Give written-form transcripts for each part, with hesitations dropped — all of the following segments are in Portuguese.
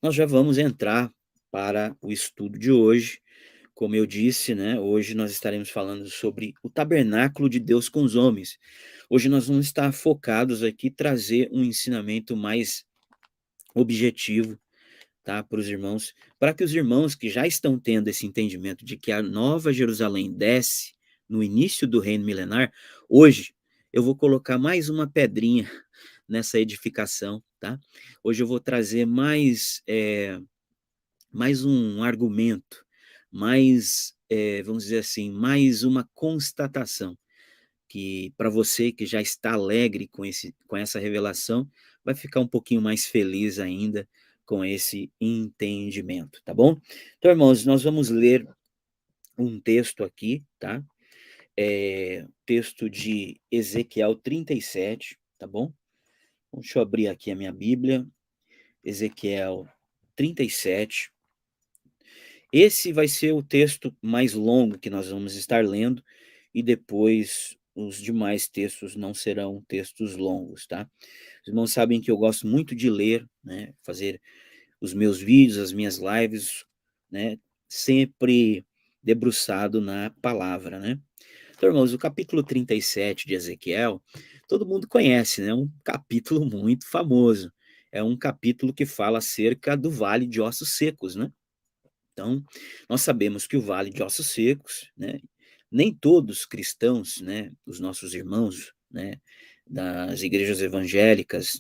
Nós já vamos entrar para o estudo de hoje. Como eu disse, né, hoje nós estaremos falando sobre o tabernáculo de Deus com os homens. Hoje nós vamos estar focados aqui, trazer um ensinamento mais objetivo, tá, para os irmãos, para que os irmãos que já estão tendo esse entendimento de que a nova Jerusalém desce no início do reino milenar, hoje eu vou colocar mais uma pedrinha nessa edificação, tá? Hoje eu vou trazer mais um argumento, mais, vamos dizer assim, mais uma constatação, que para você que já está alegre com essa revelação, vai ficar um pouquinho mais feliz ainda com esse entendimento, tá bom? Então, irmãos, nós vamos ler um texto aqui, tá? Texto de Ezequiel 37, tá bom? Deixa eu abrir aqui a minha Bíblia, Ezequiel 37. Esse vai ser o texto mais longo que nós vamos estar lendo, e depois os demais textos não serão textos longos, tá? Os irmãos sabem que eu gosto muito de ler, né, fazer os meus vídeos, as minhas lives, né, sempre debruçado na palavra, né? Então, irmãos, o capítulo 37 de Ezequiel, todo mundo conhece, né? É um capítulo muito famoso. É um capítulo que fala acerca do vale de ossos secos, né? Então, nós sabemos que o vale de ossos secos, né, nem todos cristãos, né, os nossos irmãos, né, das igrejas evangélicas,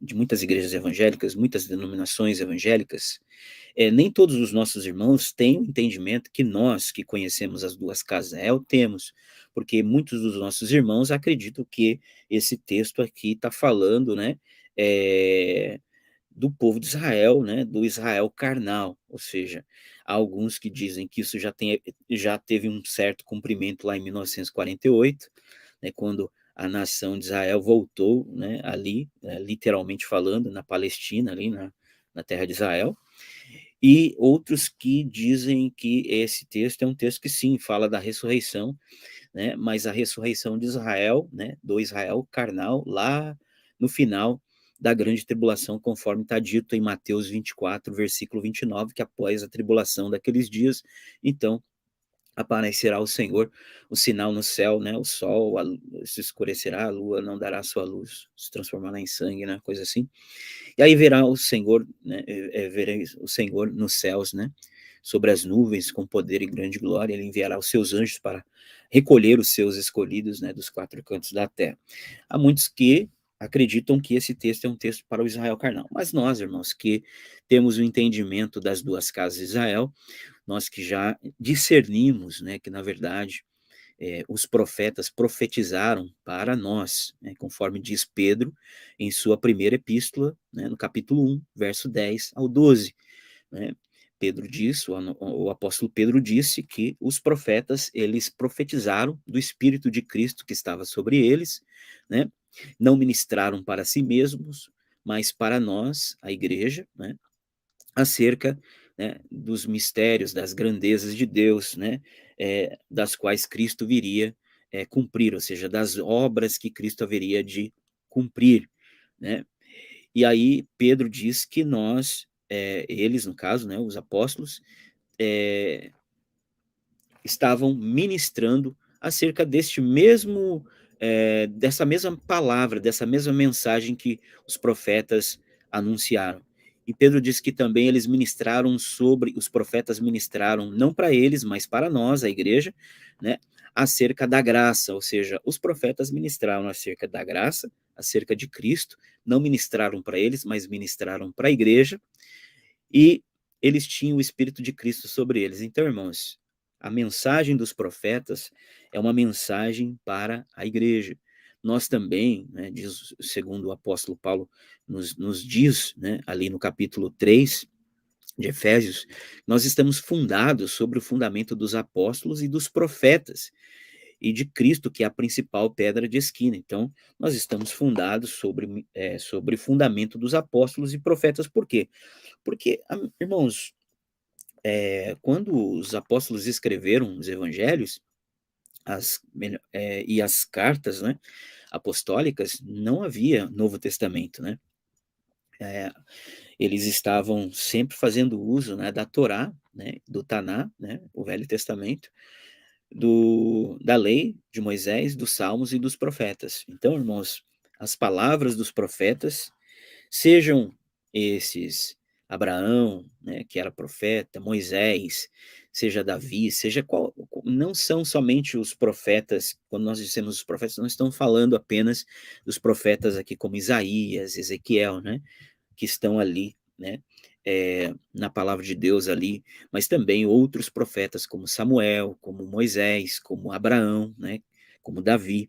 de muitas igrejas evangélicas, muitas denominações evangélicas, nem todos os nossos irmãos têm o entendimento que nós, que conhecemos as duas casas de Israel, temos, porque muitos dos nossos irmãos acreditam que esse texto aqui está falando, né, é, do povo de Israel, né, do Israel carnal, ou seja, há alguns que dizem que isso já teve um certo cumprimento lá em 1948, né, quando a nação de Israel voltou, né, ali, literalmente falando, na Palestina, ali na terra de Israel, e outros que dizem que esse texto é um texto que sim, fala da ressurreição, né, mas a ressurreição de Israel, né, do Israel carnal, lá no final da grande tribulação, conforme está dito em Mateus 24, versículo 29, que após a tribulação daqueles dias, então aparecerá o Senhor, o sinal no céu, né, o sol se escurecerá, a lua não dará sua luz, se transformará em sangue, né, coisa assim. E aí verá o Senhor, né, vereis o Senhor nos céus, né, sobre as nuvens, com poder e grande glória, ele enviará os seus anjos para recolher os seus escolhidos, né, dos quatro cantos da terra. Há muitos que acreditam que esse texto é um texto para o Israel carnal, mas nós, irmãos, que temos o entendimento das duas casas de Israel, nós que já discernimos, né, que na verdade os profetas profetizaram para nós, né, conforme diz Pedro em sua primeira epístola, né, no capítulo 1, verso 10 ao 12. Né? Pedro diz, o apóstolo Pedro disse que os profetas, eles profetizaram do Espírito de Cristo que estava sobre eles, né? Não ministraram para si mesmos, mas para nós, a igreja, né? Acerca, né, dos mistérios, das grandezas de Deus, né, das quais Cristo viria cumprir, ou seja, das obras que Cristo haveria de cumprir, né? E aí Pedro diz que nós, eles no caso, né, os apóstolos, é, estavam ministrando acerca deste mesmo, dessa mesma palavra, dessa mesma mensagem que os profetas anunciaram. E Pedro diz que também eles ministraram sobre, os profetas ministraram, não para eles, mas para nós, a igreja, né, acerca da graça, ou seja, os profetas ministraram acerca da graça, acerca de Cristo, não ministraram para eles, mas ministraram para a igreja, e eles tinham o Espírito de Cristo sobre eles. Então, irmãos, a mensagem dos profetas é uma mensagem para a igreja. Nós também, né, diz, segundo o apóstolo Paulo nos diz, né, ali no capítulo 3 de Efésios, nós estamos fundados sobre o fundamento dos apóstolos e dos profetas, e de Cristo, que é a principal pedra de esquina. Então, nós estamos fundados sobre o fundamento dos apóstolos e profetas. Por quê? Porque, irmãos, quando os apóstolos escreveram os evangelhos e as cartas, né, apostólicas, não havia Novo Testamento, né? eles estavam sempre fazendo uso, né, da Torá, né, do Taná, né, o Velho Testamento, da lei de Moisés, dos Salmos e dos profetas. Então, irmãos, as palavras dos profetas, sejam esses Abraão, né, que era profeta, Moisés, seja Davi, seja qual, não são somente os profetas, quando nós dizemos os profetas, não estamos falando apenas dos profetas aqui como Isaías, Ezequiel, né, que estão ali, né, na palavra de Deus ali, mas também outros profetas como Samuel, como Moisés, como Abraão, né, como Davi,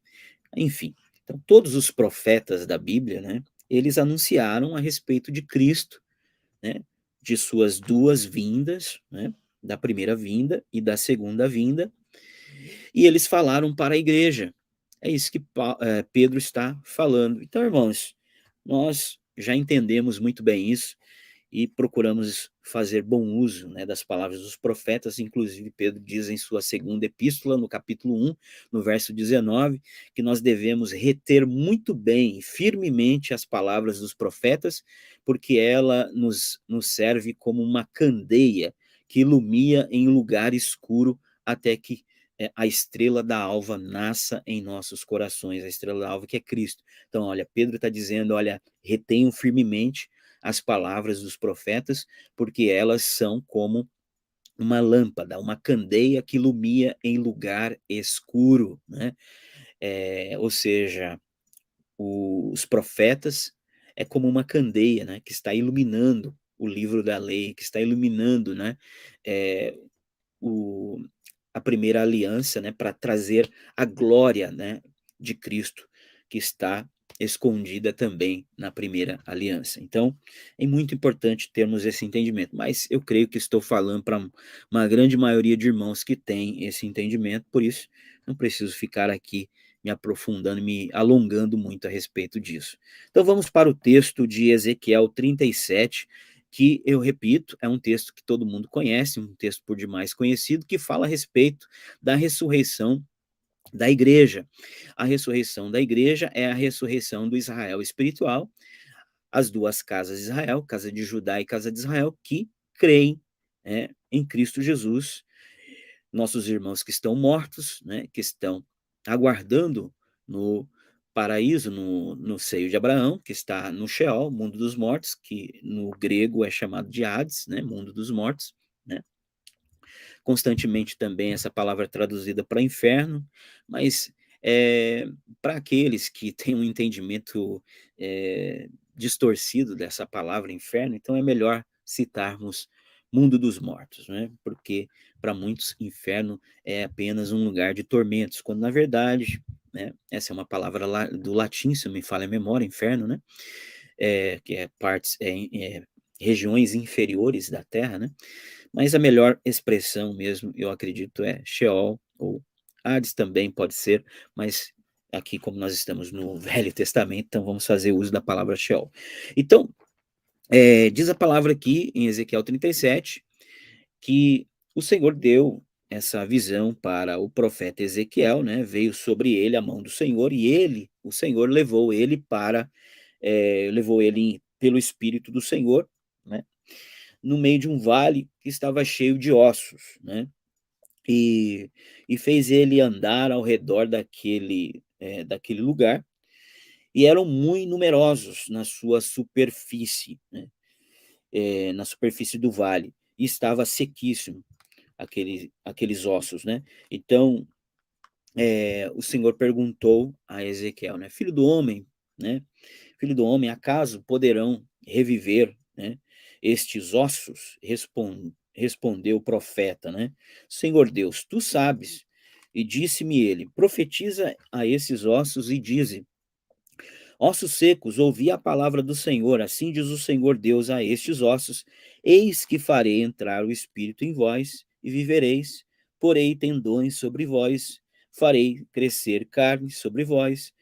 enfim. Então, todos os profetas da Bíblia, né, eles anunciaram a respeito de Cristo, né, de suas duas vindas, né, da primeira vinda e da segunda vinda, e eles falaram para a igreja. É isso que Pedro está falando. Então, irmãos, nós já entendemos muito bem isso e procuramos fazer bom uso, né, das palavras dos profetas. Inclusive Pedro diz em sua segunda epístola, no capítulo 1, no verso 19, que nós devemos reter muito bem e firmemente as palavras dos profetas, porque ela nos serve como uma candeia que ilumina em lugar escuro até que a estrela da alva nasça em nossos corações, a estrela da alva que é Cristo. Então, olha, Pedro está dizendo, olha, retenham firmemente as palavras dos profetas, porque elas são como uma lâmpada, uma candeia que ilumina em lugar escuro, né? Ou seja, os profetas é como uma candeia, né, que está iluminando o livro da lei, que está iluminando, né, é, o, a primeira aliança, né, para trazer a glória, né, de Cristo, que está escondida também na primeira aliança. Então, é muito importante termos esse entendimento, mas eu creio que estou falando para uma grande maioria de irmãos que tem esse entendimento, por isso não preciso ficar aqui me aprofundando, me alongando muito a respeito disso. Então vamos para o texto de Ezequiel 37, que eu repito, é um texto que todo mundo conhece, um texto por demais conhecido, que fala a respeito da ressurreição da igreja. A ressurreição da igreja é a ressurreição do Israel espiritual, as duas casas de Israel, casa de Judá e casa de Israel, que creem, em Cristo Jesus, nossos irmãos que estão mortos, né, que estão aguardando no paraíso, no seio de Abraão, que está no Sheol, mundo dos mortos, que no grego é chamado de Hades, né, mundo dos mortos, né? Constantemente também essa palavra é traduzida para inferno, mas para aqueles que têm um entendimento distorcido dessa palavra inferno, então é melhor citarmos mundo dos mortos, né? Porque para muitos inferno é apenas um lugar de tormentos, quando na verdade, né, essa é uma palavra do latim, se não me falha a memória, inferno, né? Que é partes, regiões inferiores da Terra, né? Mas a melhor expressão mesmo, eu acredito, é Sheol, ou Hades também pode ser, mas aqui, como nós estamos no Velho Testamento, então vamos fazer uso da palavra Sheol. Então, diz a palavra aqui em Ezequiel 37, que o Senhor deu essa visão para o profeta Ezequiel, né? Veio sobre ele a mão do Senhor, e ele, o Senhor, levou ele pelo Espírito do Senhor, né, no meio de um vale que estava cheio de ossos, né? E, e fez ele andar ao redor daquele lugar, e eram muito numerosos na sua superfície, né? Na superfície do vale, e estava sequíssimo aqueles ossos, né? Então, o Senhor perguntou a Ezequiel, né? Filho do homem, né? Filho do homem, acaso poderão reviver, né, estes ossos? Respondeu o profeta, né? Senhor Deus, tu sabes. E disse-me ele: profetiza a esses ossos e dize: ossos secos, ouvi a palavra do Senhor, assim diz o Senhor Deus a estes ossos: eis que farei entrar o espírito em vós e vivereis, porei tendões sobre vós, farei crescer carne sobre vós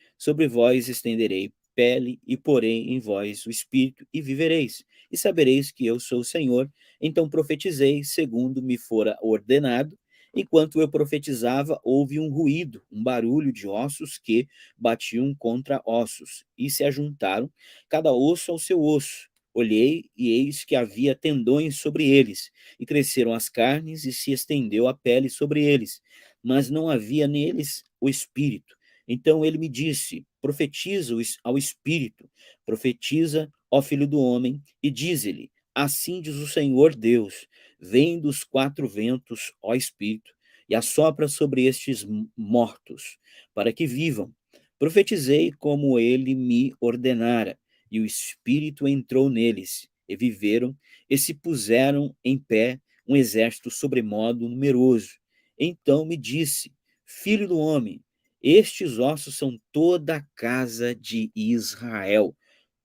estenderei pele e porei em vós o espírito e vivereis, e sabereis que eu sou o Senhor. Então profetizei segundo me fora ordenado. Enquanto eu profetizava, houve um ruído, um barulho de ossos que batiam contra ossos e se ajuntaram, cada osso ao seu osso. Olhei, e eis que havia tendões sobre eles, e cresceram as carnes, e se estendeu a pele sobre eles, mas não havia neles o espírito. Então ele me disse: profetiza ao espírito, profetiza, ó filho do homem, e dize-lhe: assim diz o Senhor Deus: vem dos quatro ventos, ó espírito, e assopra sobre estes mortos, para que vivam. Profetizei como ele me ordenara, e o espírito entrou neles, e viveram, e se puseram em pé um exército sobremodo numeroso. Então me disse: filho do homem, estes ossos são toda a casa de Israel.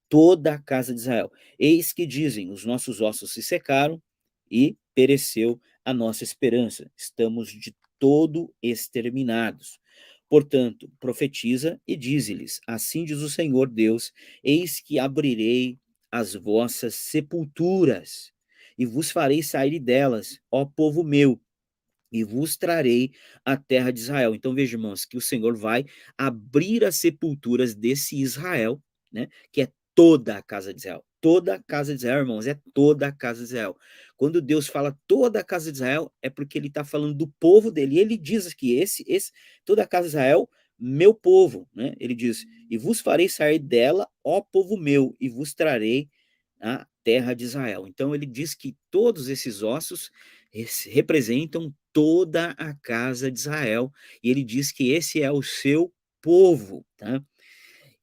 Toda a casa de Israel. Eis que dizem: os nossos ossos se secaram e pereceu a nossa esperança. Estamos de todo exterminados. Portanto, profetiza e dize-lhes: assim diz o Senhor Deus: eis que abrirei as vossas sepulturas e vos farei sair delas, ó povo meu, e vos trarei a terra de Israel. Então veja, irmãos, que o Senhor vai abrir as sepulturas desse Israel, né, que é toda a casa de Israel. Toda a casa de Israel, irmãos, é toda a casa de Israel. Quando Deus fala toda a casa de Israel, é porque ele está falando do povo dele. E ele diz que toda a casa de Israel, meu povo, né? Ele diz: e vos farei sair dela, ó povo meu, e vos trarei a terra de Israel. Então ele diz que todos esses ossos representam toda a casa de Israel, e ele diz que esse é o seu povo, tá?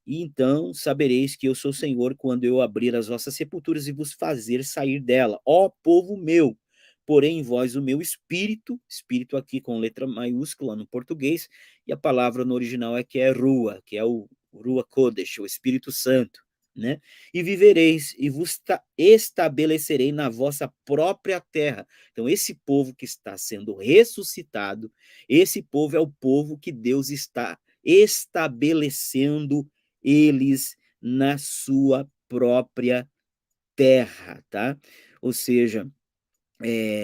E então sabereis que eu sou o Senhor quando eu abrir as vossas sepulturas e vos fazer sair dela, ó povo meu. Porém, em vós o meu espírito, espírito aqui com letra maiúscula no português, e a palavra no original é que é Rua, que é o Rua Kodesh, o Espírito Santo, né? E vivereis e vos estabelecerei na vossa própria terra. Então, esse povo que está sendo ressuscitado, esse povo é o povo que Deus está estabelecendo eles na sua própria terra, tá? Ou seja,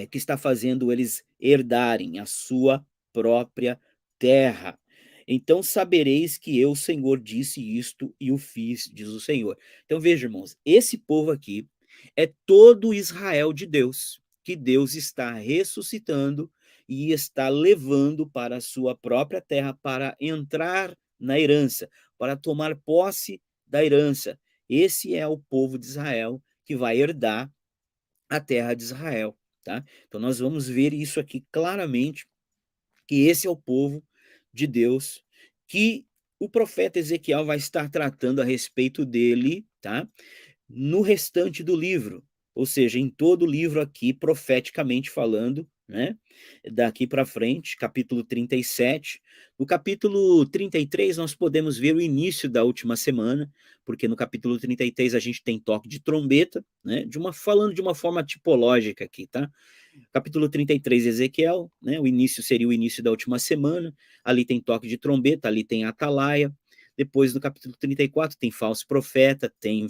que está fazendo eles herdarem a sua própria terra. Então sabereis que eu, Senhor, disse isto e o fiz, diz o Senhor. Então veja, irmãos, esse povo aqui é todo Israel de Deus, que Deus está ressuscitando e está levando para a sua própria terra para entrar na herança, para tomar posse da herança. Esse é o povo de Israel que vai herdar a terra de Israel, tá? Então nós vamos ver isso aqui claramente, que esse é o povo de Deus, que o profeta Ezequiel vai estar tratando a respeito dele, tá? No restante do livro, ou seja, em todo o livro aqui, profeticamente falando, né? Daqui para frente, capítulo 37. No capítulo 33, nós podemos ver o início da última semana, porque no capítulo 33 a gente tem toque de trombeta, né? Falando de uma forma tipológica aqui, tá? Capítulo 33, Ezequiel, né? O início seria o início da última semana. Ali tem toque de trombeta, ali tem atalaia. Depois, no capítulo 34, tem falso profeta, tem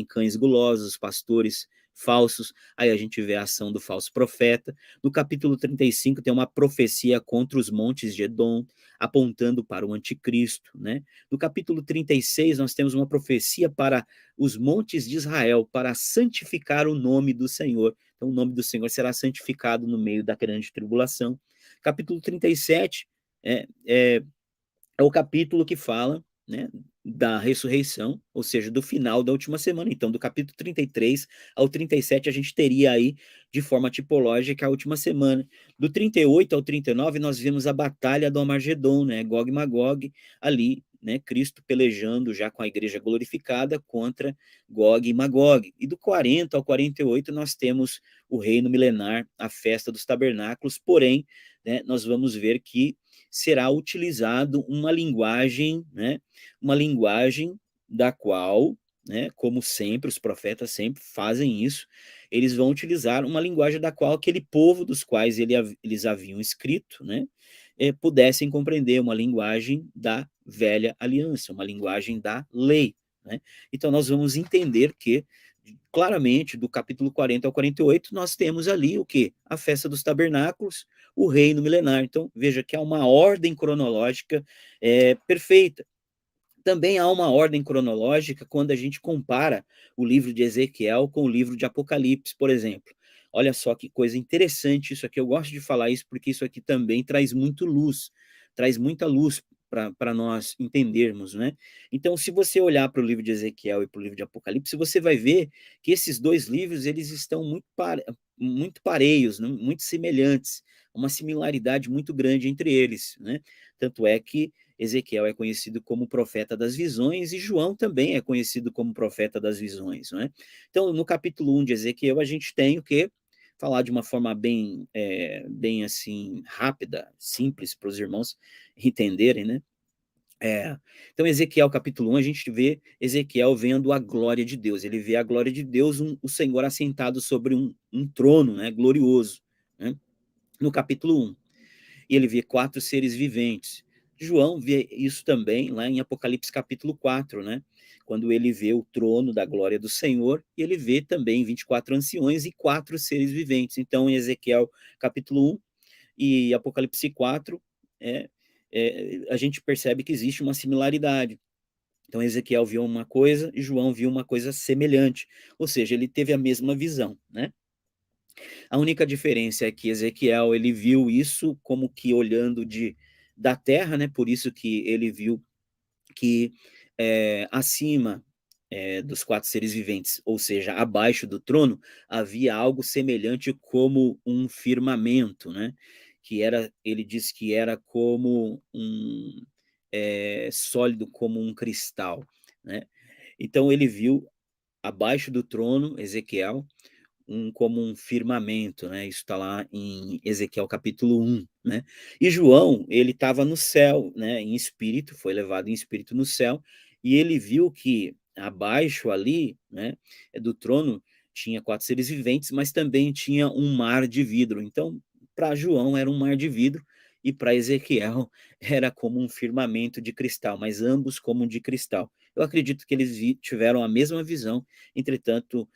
cães gulosos, pastores falsos. Aí a gente vê a ação do falso profeta. No capítulo 35, tem uma profecia contra os montes de Edom, apontando para o anticristo, né? No capítulo 36, nós temos uma profecia para os montes de Israel, para santificar o nome do Senhor. Então, o nome do Senhor será santificado no meio da grande tribulação. Capítulo 37 é o capítulo que fala, né, da ressurreição, ou seja, do final da última semana. Então, do capítulo 33 ao 37, a gente teria aí, de forma tipológica, a última semana. Do 38 ao 39, nós vimos a batalha do Armagedon, né, Gog e Magog, ali, né, Cristo pelejando já com a igreja glorificada contra Gog e Magog. E do 40 ao 48, nós temos o reino milenar, a festa dos tabernáculos, porém, né, nós vamos ver que será utilizado uma linguagem, né, uma linguagem da qual, né, como sempre, os profetas sempre fazem isso, eles vão utilizar uma linguagem da qual aquele povo dos quais eles haviam escrito, né, pudessem compreender, uma linguagem da velha aliança, uma linguagem da lei, né? Então nós vamos entender que claramente, do capítulo 40 ao 48, nós temos ali o quê? A festa dos tabernáculos, o reino milenar. Então, veja que há uma ordem cronológica perfeita. Também há uma ordem cronológica quando a gente compara o livro de Ezequiel com o livro de Apocalipse, por exemplo. Olha só que coisa interessante isso aqui, eu gosto de falar isso porque isso aqui também traz muita luz para nós entendermos, né? Então, se você olhar para o livro de Ezequiel e para o livro de Apocalipse, você vai ver que esses dois livros eles estão muito pareios, né? Muito semelhantes, uma similaridade muito grande entre eles, né? Tanto é que Ezequiel é conhecido como profeta das visões e João também é conhecido como profeta das visões, não é? Então, no capítulo 1 de Ezequiel, a gente tem o quê? Falar de uma forma bem assim, rápida, simples para os irmãos entenderem, né? É, então, Ezequiel capítulo 1, a gente vê Ezequiel vendo a glória de Deus. Ele vê a glória de Deus, o Senhor assentado sobre um trono, né, glorioso, né? No capítulo 1 e ele vê quatro seres viventes. João vê isso também lá em Apocalipse capítulo 4, né? Quando ele vê o trono da glória do Senhor, e ele vê também 24 anciões e quatro seres viventes. Então, em Ezequiel capítulo 1 e Apocalipse 4, é, a gente percebe que existe uma similaridade. Então, Ezequiel viu uma coisa e João viu uma coisa semelhante, ou seja, ele teve a mesma visão, né? A única diferença é que Ezequiel, ele viu isso como que olhando da terra, né? Por isso que ele viu que acima dos quatro seres viventes, ou seja, abaixo do trono, havia algo semelhante como um firmamento, né? Ele disse que era como sólido como um cristal, né? Então ele viu abaixo do trono, Ezequiel, como um firmamento, né? Isso está lá em Ezequiel capítulo 1, né? E João, ele estava no céu, né? Em espírito, foi levado em espírito no céu, e ele viu que abaixo ali, né? Do trono tinha quatro seres viventes, mas também tinha um mar de vidro. Então, para João era um mar de vidro e para Ezequiel era como um firmamento de cristal, mas ambos como de cristal. Eu acredito que eles tiveram a mesma visão, entretanto,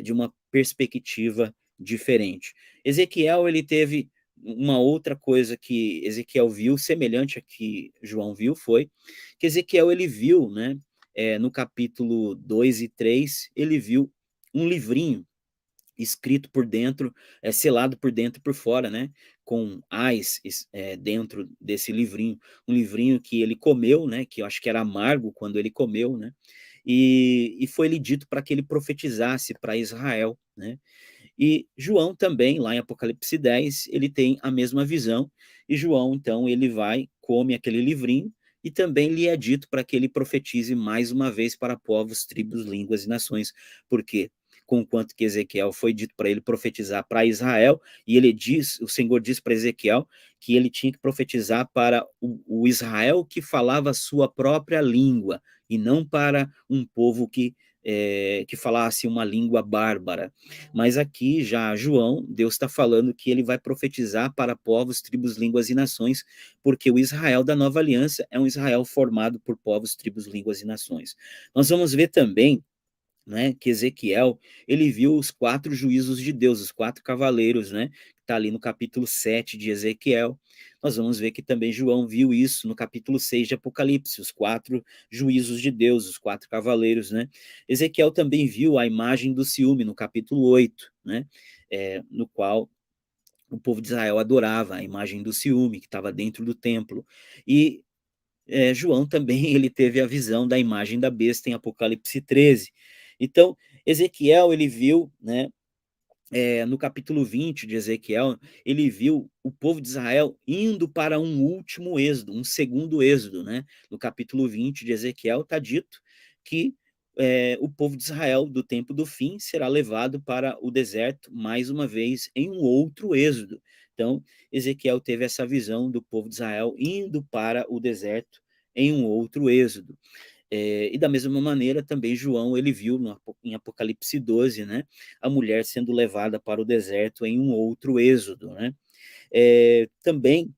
de uma perspectiva diferente. Ezequiel, ele teve uma outra coisa que Ezequiel viu, semelhante a que João viu, foi que Ezequiel, ele viu, né, no capítulo 2 e 3, ele viu um livrinho escrito por dentro, selado por dentro e por fora, né, com ais dentro desse livrinho, um livrinho que ele comeu, né, que eu acho que era amargo quando ele comeu, né, e foi-lhe dito para que ele profetizasse para Israel, né? E João também, lá em Apocalipse 10, ele tem a mesma visão, e João, então, ele vai, come aquele livrinho, e também lhe é dito para que ele profetize mais uma vez para povos, tribos, línguas e nações. Por quê? Conquanto que Ezequiel foi dito para ele profetizar para Israel, e o Senhor diz para Ezequiel que ele tinha que profetizar para o Israel que falava a sua própria língua, e não para um povo que falasse uma língua bárbara. Mas aqui já João, Deus está falando que ele vai profetizar para povos, tribos, línguas e nações, porque o Israel da nova aliança é um Israel formado por povos, tribos, línguas e nações. Nós vamos ver também, né, que Ezequiel, ele viu os quatro juízos de Deus, os quatro cavaleiros, né, que está ali no capítulo 7 de Ezequiel. Nós vamos ver que também João viu isso no capítulo 6 de Apocalipse, os quatro juízos de Deus, os quatro cavaleiros, né. Ezequiel também viu a imagem do ciúme no capítulo 8, né, no qual o povo de Israel adorava a imagem do ciúme que estava dentro do templo. E João também ele teve a visão da imagem da besta em Apocalipse 13. Então, Ezequiel, ele viu, né, no capítulo 20 de Ezequiel, ele viu o povo de Israel indo para um último êxodo, um segundo êxodo, né? No capítulo 20 de Ezequiel está dito que o povo de Israel, do tempo do fim, será levado para o deserto mais uma vez em um outro êxodo. Então, Ezequiel teve essa visão do povo de Israel indo para o deserto em um outro êxodo. E da mesma maneira também João ele viu em Apocalipse 12, né, a mulher sendo levada para o deserto em um outro êxodo, né? Também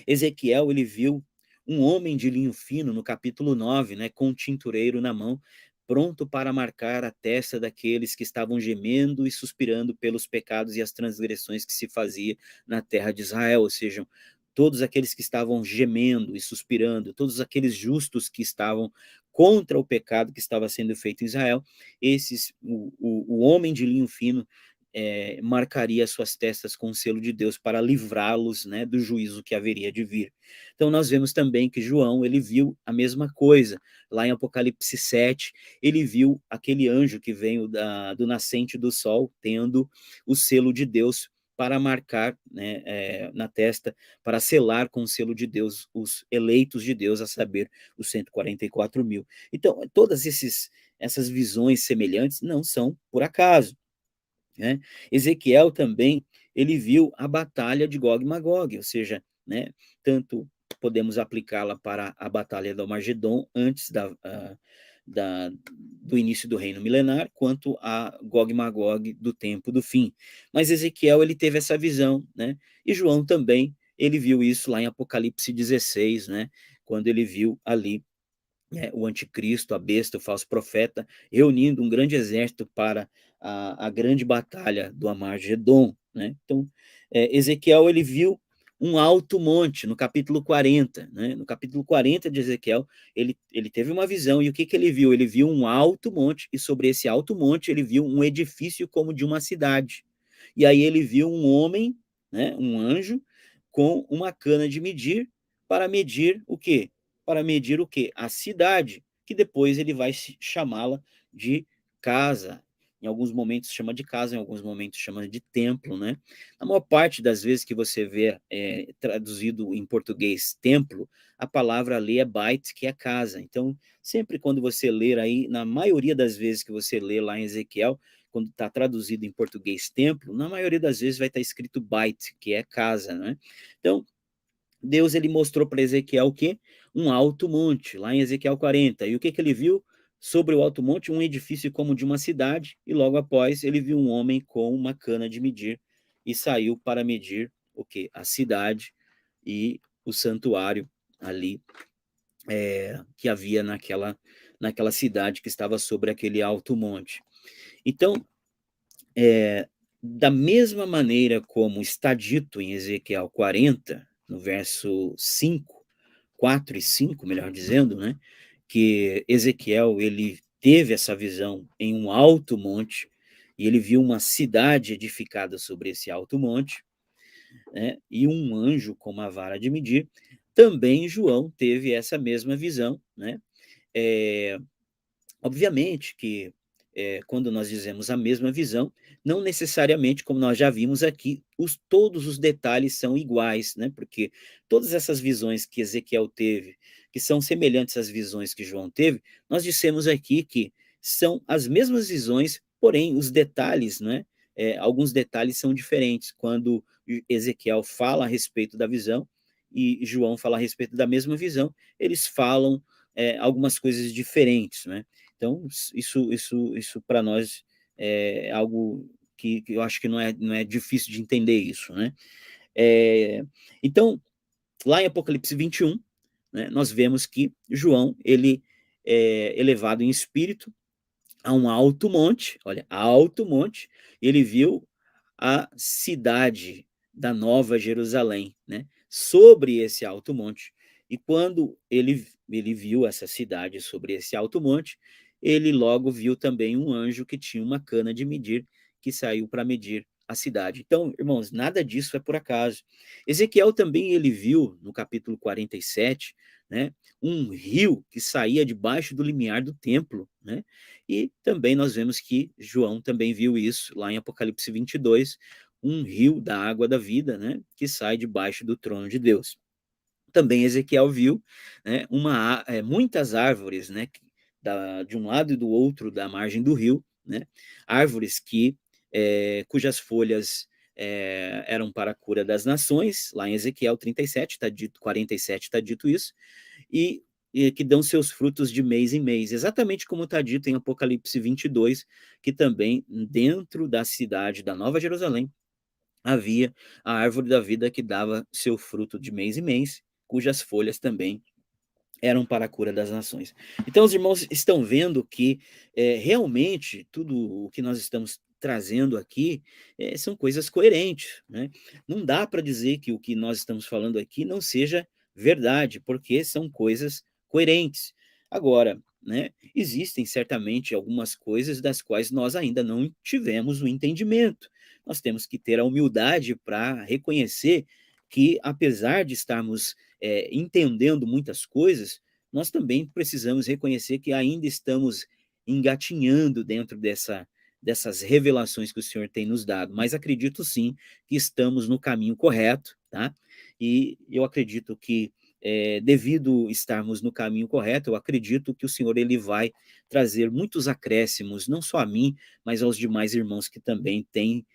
Ezequiel ele viu um homem de linho fino no capítulo 9, né, com um tintureiro na mão, pronto para marcar a testa daqueles que estavam gemendo e suspirando pelos pecados e as transgressões que se fazia na terra de Israel, ou seja, todos aqueles que estavam gemendo e suspirando, todos aqueles justos que estavam contra o pecado que estava sendo feito em Israel, o homem de linho fino marcaria suas testas com o selo de Deus para livrá-los, né, do juízo que haveria de vir. Então nós vemos também que João, ele viu a mesma coisa, lá em Apocalipse 7, ele viu aquele anjo que veio do nascente do sol, tendo o selo de Deus para marcar, né, na testa, para selar com o selo de Deus os eleitos de Deus, a saber, os 144 mil. Então, todas essas visões semelhantes não são por acaso, né? Ezequiel também, ele viu a batalha de Gog e Magog, ou seja, né, tanto podemos aplicá-la para a batalha do Armagedon antes do início do reino milenar, quanto a Gog e Magog do tempo do fim. Mas Ezequiel, ele teve essa visão, né? E João também, ele viu isso lá em Apocalipse 16, né? Quando ele viu ali o anticristo, a besta, o falso profeta, reunindo um grande exército para a grande batalha do Armagedon, né? Então, Ezequiel, ele viu um alto monte, no capítulo 40, né? No capítulo 40 de Ezequiel, ele teve uma visão, e o que ele viu? Ele viu um alto monte, e sobre esse alto monte ele viu um edifício como de uma cidade. E aí ele viu um homem, né, um anjo, com uma cana de medir, para medir o quê? Para medir o quê? A cidade, que depois ele vai chamá-la de casa. Em alguns momentos chama de casa, em alguns momentos chama de templo, né? A maior parte das vezes que você vê traduzido em português templo, a palavra ali é bait, que é casa. Então, sempre quando você ler aí, na maioria das vezes que você lê lá em Ezequiel, quando está traduzido em português templo, na maioria das vezes vai estar escrito bait, que é casa, né? Então, Deus, ele mostrou para Ezequiel o quê? Um alto monte, lá em Ezequiel 40. E o que ele viu? Sobre o alto monte, um edifício como de uma cidade, e logo após ele viu um homem com uma cana de medir e saiu para medir o quê? A cidade e o santuário ali que havia naquela cidade que estava sobre aquele alto monte. Então, da mesma maneira como está dito em Ezequiel 40, no verso 5, 4 e 5, melhor dizendo, né, que Ezequiel, ele teve essa visão em um alto monte, e ele viu uma cidade edificada sobre esse alto monte, né, e um anjo com uma vara de medir. Também João teve essa mesma visão, né? É, Obviamente que, quando nós dizemos a mesma visão, não necessariamente, como nós já vimos aqui, todos os detalhes são iguais, né? Porque todas essas visões que Ezequiel teve, que são semelhantes às visões que João teve, nós dissemos aqui que são as mesmas visões, porém os detalhes, né? Alguns detalhes são diferentes. Quando Ezequiel fala a respeito da visão e João fala a respeito da mesma visão, eles falam algumas coisas diferentes, né? Então, isso para nós é algo que eu acho que não é difícil de entender isso, né? Então, lá em Apocalipse 21, né, nós vemos que João, ele é elevado em espírito a um alto monte, olha, alto monte, ele viu a cidade da Nova Jerusalém, né, sobre esse alto monte. E quando ele viu essa cidade sobre esse alto monte, ele logo viu também um anjo que tinha uma cana de medir, que saiu para medir a cidade. Então, irmãos, nada disso é por acaso. Ezequiel também ele viu no capítulo 47, né, um rio que saía debaixo do limiar do templo, né? E também nós vemos que João também viu isso lá em Apocalipse 22, um rio da água da vida, né, que sai debaixo do trono de Deus. Também Ezequiel viu, né, muitas árvores, né, de um lado e do outro da margem do rio, né, árvores cujas folhas eram para a cura das nações, lá em Ezequiel 37, 47 está dito isso, e, e que dão seus frutos de mês em mês, exatamente como está dito em Apocalipse 22, que também dentro da cidade da Nova Jerusalém havia a árvore da vida que dava seu fruto de mês em mês, cujas folhas também eram para a cura das nações. Então, os irmãos estão vendo que realmente tudo o que nós estamos trazendo aqui são coisas coerentes, né? Não dá para dizer que o que nós estamos falando aqui não seja verdade, porque são coisas coerentes. Agora, né, existem certamente algumas coisas das quais nós ainda não tivemos o entendimento. Nós temos que ter a humildade para reconhecer que, apesar de estarmos entendendo muitas coisas, nós também precisamos reconhecer que ainda estamos engatinhando dentro dessas revelações que o Senhor tem nos dado, mas acredito sim que estamos no caminho correto, tá? E eu acredito que, devido estarmos no caminho correto, eu acredito que o Senhor ele vai trazer muitos acréscimos, não só a mim, mas aos demais irmãos que também têm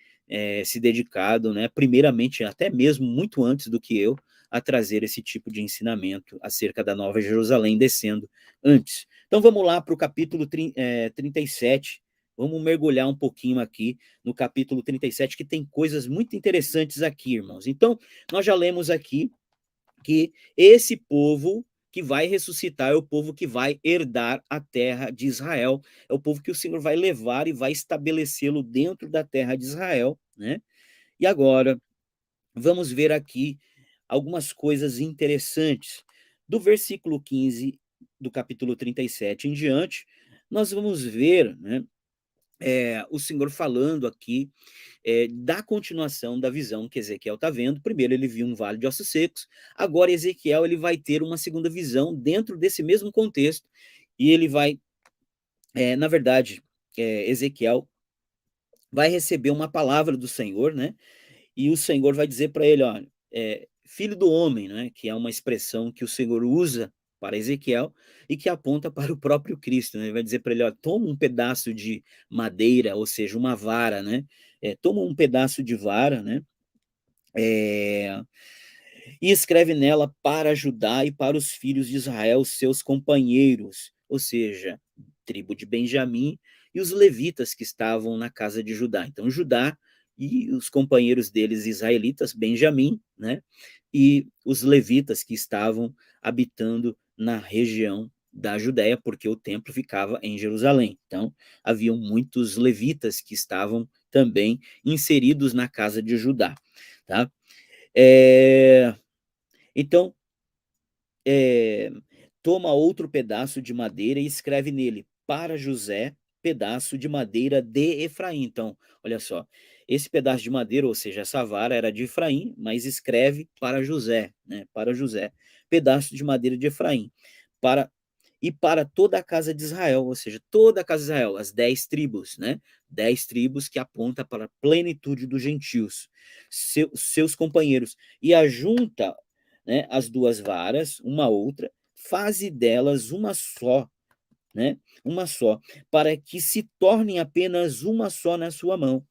se dedicado, né, primeiramente, até mesmo muito antes do que eu, a trazer esse tipo de ensinamento acerca da Nova Jerusalém descendo antes. Então vamos lá para o capítulo 37, vamos mergulhar um pouquinho aqui no capítulo 37, que tem coisas muito interessantes aqui, irmãos. Então, nós já lemos aqui que esse povo que vai ressuscitar é o povo que vai herdar a terra de Israel, é o povo que o Senhor vai levar e vai estabelecê-lo dentro da terra de Israel, né? E agora, vamos ver aqui algumas coisas interessantes. Do versículo 15 do capítulo 37 em diante, nós vamos ver, né, o Senhor falando aqui da continuação da visão que Ezequiel está vendo. Primeiro ele viu um vale de ossos secos, agora Ezequiel ele vai ter uma segunda visão dentro desse mesmo contexto, e ele vai, na verdade, Ezequiel vai receber uma palavra do Senhor, né? E o Senhor vai dizer para ele, olha, filho do homem, né? Que é uma expressão que o Senhor usa para Ezequiel e que aponta para o próprio Cristo, né? Ele vai dizer para ele, ó, toma um pedaço de madeira, ou seja, uma vara, né? Toma um pedaço de vara, né? É, e escreve nela para Judá e para os filhos de Israel, seus companheiros, ou seja, tribo de Benjamim e os levitas que estavam na casa de Judá. Então, Judá e os companheiros deles israelitas, Benjamim, né? E os levitas que estavam habitando na região da Judéia, porque o templo ficava em Jerusalém. Então, haviam muitos levitas que estavam também inseridos na casa de Judá, tá? É, então, eh, toma outro pedaço de madeira e escreve nele: "Para José, pedaço de madeira de Efraim". Então, olha só, esse pedaço de madeira, ou seja, essa vara era de Efraim, mas escreve para José, né, para José, pedaço de madeira de Efraim, para para toda a casa de Israel, ou seja, toda a casa de Israel, as 10 tribos, né, 10 tribos que aponta para a plenitude dos gentios, seus companheiros, e ajunta, né, as duas varas, uma à outra, faze delas uma só, né, uma só, para que se tornem apenas uma só na sua mão.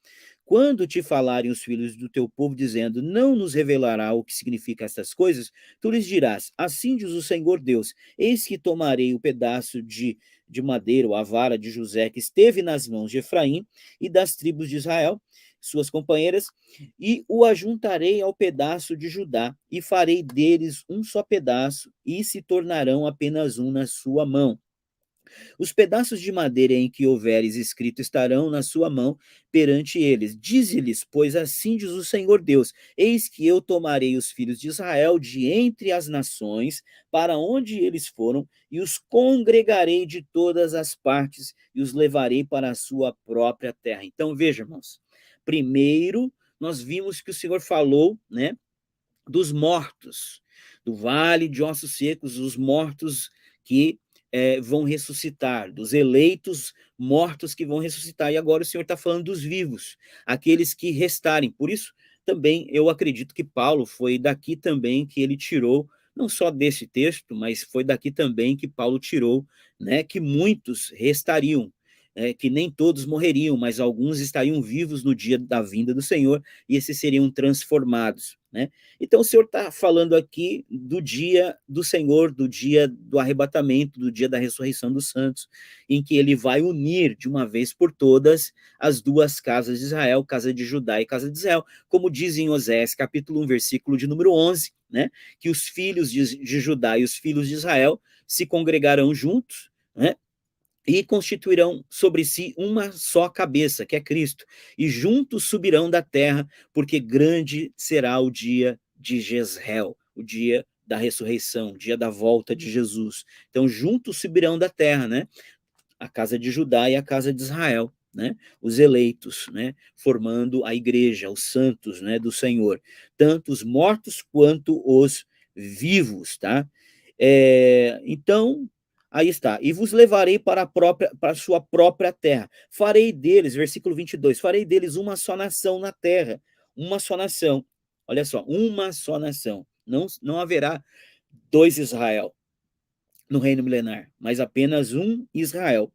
Quando te falarem os filhos do teu povo, dizendo: não nos revelará o que significa estas coisas, tu lhes dirás: assim diz o Senhor Deus: eis que tomarei o pedaço de madeira, ou a vara de José, que esteve nas mãos de Efraim e das tribos de Israel, suas companheiras, e o ajuntarei ao pedaço de Judá, e farei deles um só pedaço, e se tornarão apenas um na sua mão. Os pedaços de madeira em que houveres escrito estarão na sua mão perante eles. Dize-lhes, pois assim diz o Senhor Deus: eis que eu tomarei os filhos de Israel de entre as nações, para onde eles foram, e os congregarei de todas as partes, e os levarei para a sua própria terra. Então, veja, irmãos, primeiro nós vimos que o Senhor falou, né, dos mortos, do vale de ossos secos, os mortos que vão ressuscitar, dos eleitos mortos que vão ressuscitar. E agora o Senhor está falando dos vivos, aqueles que restarem. Por isso, também eu acredito que Paulo foi daqui também que ele tirou, não só desse texto, mas foi daqui também que Paulo tirou, né, que muitos restariam, que nem todos morreriam, mas alguns estariam vivos no dia da vinda do Senhor, e esses seriam transformados, né? Então o Senhor está falando aqui do dia do Senhor, do dia do arrebatamento, do dia da ressurreição dos santos, em que ele vai unir de uma vez por todas as duas casas de Israel, casa de Judá e casa de Israel, como diz em Osés, capítulo 1, versículo de número 11, né? Que os filhos de Judá e os filhos de Israel se congregarão juntos, né? e constituirão sobre si uma só cabeça, que é Cristo, e juntos subirão da terra, porque grande será o dia de Jezreel, o dia da ressurreição, o dia da volta de Jesus. Então, juntos subirão da terra, né? A casa de Judá e a casa de Israel, né? Os eleitos, né? Formando a igreja, os santos, né? Do Senhor, tanto os mortos quanto os vivos, tá? Então, aí está. E vos levarei para a sua própria terra. Farei deles, versículo 22, farei deles uma só nação na terra, uma só nação. Olha só, uma só nação. Não haverá dois Israel no reino milenar, mas apenas um Israel.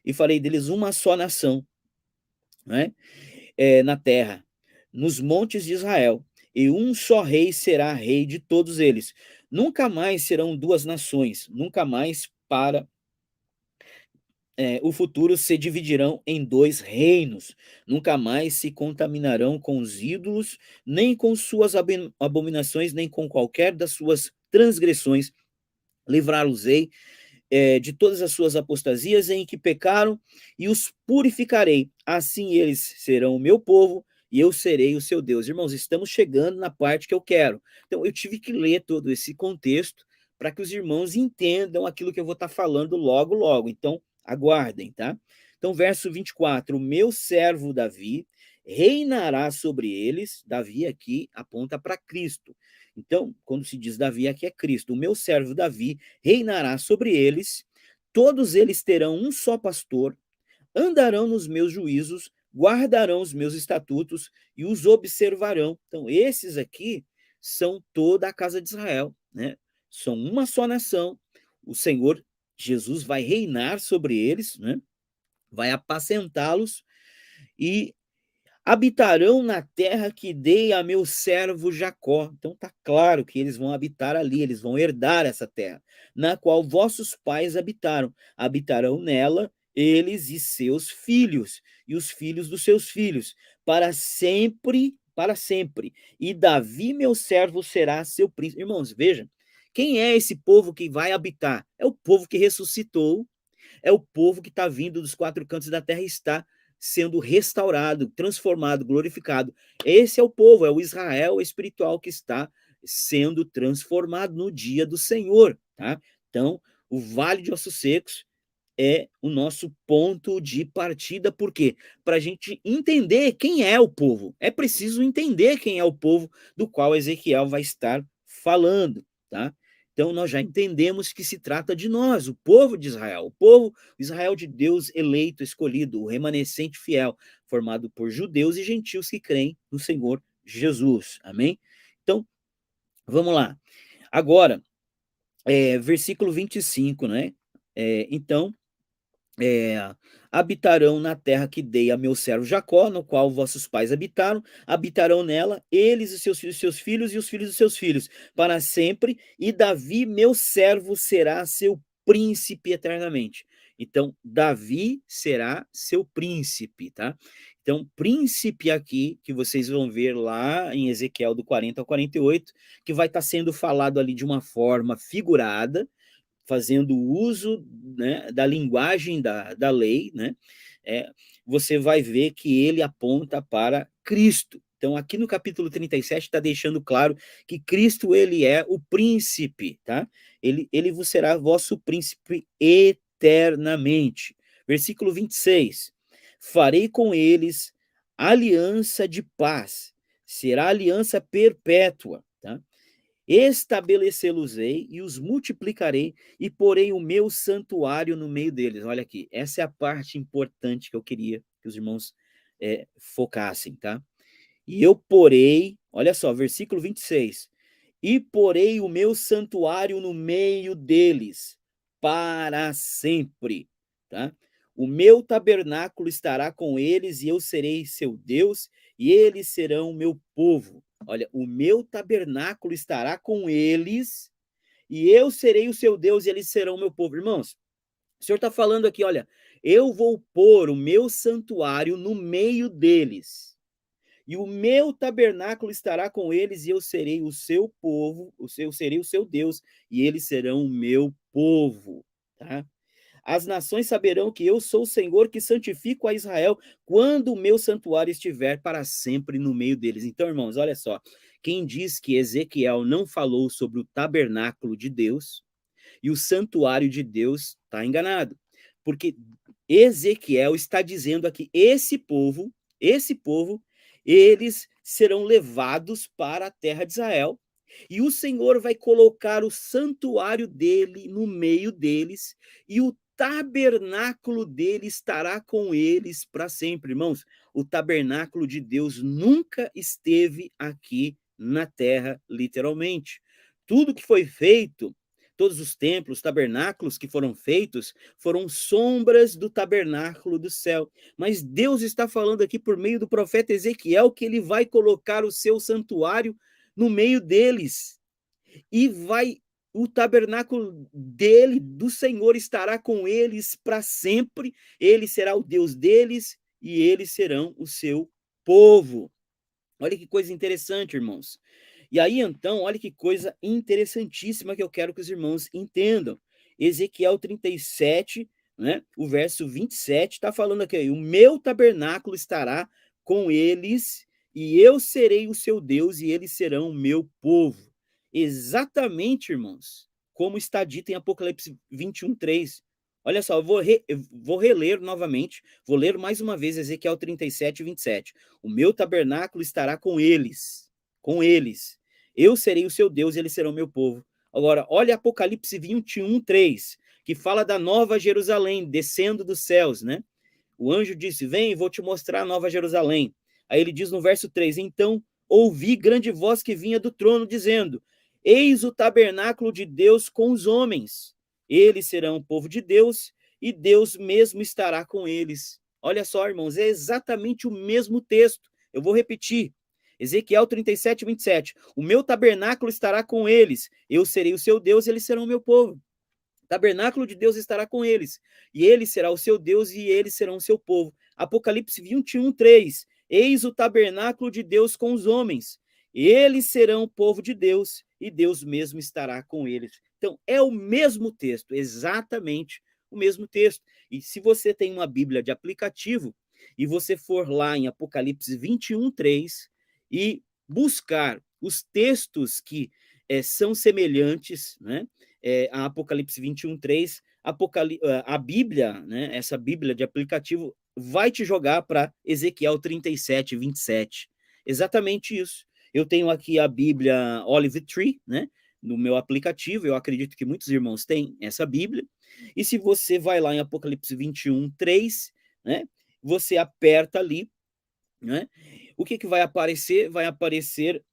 E farei deles uma só nação, né? Na terra, nos montes de Israel, e um só rei será rei de todos eles. Nunca mais serão duas nações, nunca mais para o futuro se dividirão em dois reinos, nunca mais se contaminarão com os ídolos, nem com suas abominações, nem com qualquer das suas transgressões. Livrá-los-ei de todas as suas apostasias em que pecaram, e os purificarei. Assim eles serão o meu povo, e eu serei o seu Deus. Irmãos, estamos chegando na parte que eu quero. Então, eu tive que ler todo esse contexto para que os irmãos entendam aquilo que eu vou estar falando logo, logo. Então, aguardem, tá? Então, verso 24: o meu servo Davi reinará sobre eles. Davi aqui aponta para Cristo. Então, quando se diz Davi, aqui é Cristo. O meu servo Davi reinará sobre eles, todos eles terão um só pastor, andarão nos meus juízos, guardarão os meus estatutos e os observarão. Então, esses aqui são toda a casa de Israel, né? São uma só nação. O Senhor Jesus vai reinar sobre eles, né? Vai apacentá-los e habitarão na terra que dei a meu servo Jacó. Então tá claro que eles vão habitar ali, eles vão herdar essa terra, na qual vossos pais habitaram. Habitarão nela eles e seus filhos, e os filhos dos seus filhos, para sempre, para sempre. E Davi, meu servo, será seu príncipe. Irmãos, vejam, quem é esse povo que vai habitar? É o povo que ressuscitou, é o povo que está vindo dos quatro cantos da terra e está sendo restaurado, transformado, glorificado. Esse é o povo, é o Israel espiritual que está sendo transformado no dia do Senhor, tá? Então, o Vale de Ossos Secos é o nosso ponto de partida, por quê? Para a gente entender quem é o povo. É preciso entender quem é o povo do qual Ezequiel vai estar falando, tá? Então, nós já entendemos que se trata de nós, o povo de Israel, o povo Israel de Deus eleito, escolhido, o remanescente fiel, formado por judeus e gentios que creem no Senhor Jesus. Amém? Então, vamos lá. Agora, versículo 25, né? Então, é, habitarão na terra que dei a meu servo Jacó, no qual vossos pais habitaram, habitarão nela, eles e seus filhos e os filhos dos seus filhos, para sempre, e Davi, meu servo, será seu príncipe eternamente. Então, Davi será seu príncipe, tá? Então, príncipe aqui, que vocês vão ver lá em Ezequiel do 40 ao 48, que vai estar sendo falado ali de uma forma figurada, fazendo uso, né, da linguagem da lei, né, você vai ver que ele aponta para Cristo. Então, aqui no capítulo 37 está deixando claro que Cristo, ele é o príncipe, tá? Ele vos será vosso príncipe eternamente. Versículo 26. Farei com eles aliança de paz, será aliança perpétua, tá? Estabelecê-los-ei e os multiplicarei e porei o meu santuário no meio deles. Olha aqui, essa é a parte importante que eu queria que os irmãos focassem, tá? E eu porei, olha só, versículo 26, e porei o meu santuário no meio deles para sempre, tá? O meu tabernáculo estará com eles e eu serei seu Deus e eles serão meu povo. Olha, o meu tabernáculo estará com eles e eu serei o seu Deus e eles serão meu povo. Irmãos, o Senhor está falando aqui, olha, eu vou pôr o meu santuário no meio deles e o meu tabernáculo estará com eles, e eu serei o seu povo, eu serei o seu Deus, e eles serão o meu povo, tá? as nações saberão que eu sou o Senhor que santifico a Israel quando o meu santuário estiver para sempre no meio deles. Então, irmãos, olha só, quem diz que Ezequiel não falou sobre o tabernáculo de Deus e o santuário de Deus está enganado, porque Ezequiel está dizendo aqui, esse povo, eles serão levados para a terra de Israel, e o Senhor vai colocar o santuário dele no meio deles, e o tabernáculo dele estará com eles para sempre. Irmãos, o tabernáculo de Deus nunca esteve aqui na terra, literalmente. Tudo que foi feito, todos os templos, tabernáculos que foram feitos, foram sombras do tabernáculo do céu. Mas Deus está falando aqui por meio do profeta Ezequiel que ele vai colocar o seu santuário no meio deles. E o tabernáculo dele, do Senhor, estará com eles para sempre. Ele será o Deus deles e eles serão o seu povo. Olha que coisa interessante, irmãos. E aí, então, olha que coisa interessantíssima que eu quero que os irmãos entendam. Ezequiel 37, né, o verso 27, está falando aqui, o meu tabernáculo estará com eles, e eu serei o seu Deus, e eles serão o meu povo. Exatamente, irmãos, como está dito em Apocalipse 21, 3. Olha só, eu vou reler novamente, vou ler mais uma vez Ezequiel 37, 27. O meu tabernáculo estará com eles, com eles. Eu serei o seu Deus e eles serão meu povo. Agora, olha Apocalipse 21, 3, que fala da nova Jerusalém descendo dos céus, né? O anjo disse, vem, vou te mostrar a nova Jerusalém. Aí ele diz no verso 3, então ouvi grande voz que vinha do trono, dizendo, eis o tabernáculo de Deus com os homens. Eles serão o povo de Deus, e Deus mesmo estará com eles. Olha só, irmãos, é exatamente o mesmo texto. Eu vou repetir. Ezequiel 37, 27. O meu tabernáculo estará com eles. Eu serei o seu Deus, e eles serão o meu povo. O tabernáculo de Deus estará com eles, e ele será o seu Deus, e eles serão o seu povo. Apocalipse 21, 3. Eis o tabernáculo de Deus com os homens. Eles serão o povo de Deus, e Deus mesmo estará com eles. Então, é o mesmo texto, exatamente o mesmo texto. E se você tem uma Bíblia de aplicativo, e você for lá em Apocalipse 21, 3, e buscar os textos que são semelhantes, né? A Apocalipse 21, 3, a Bíblia, né? Essa Bíblia de aplicativo vai te jogar para Ezequiel 37, 27. Exatamente isso. Eu tenho aqui a Bíblia Olive Tree, né? No meu aplicativo, eu acredito que muitos irmãos têm essa Bíblia. E se você vai lá em Apocalipse 21, 3, né? Você aperta ali, né? O que vai aparecer? Vai aparecer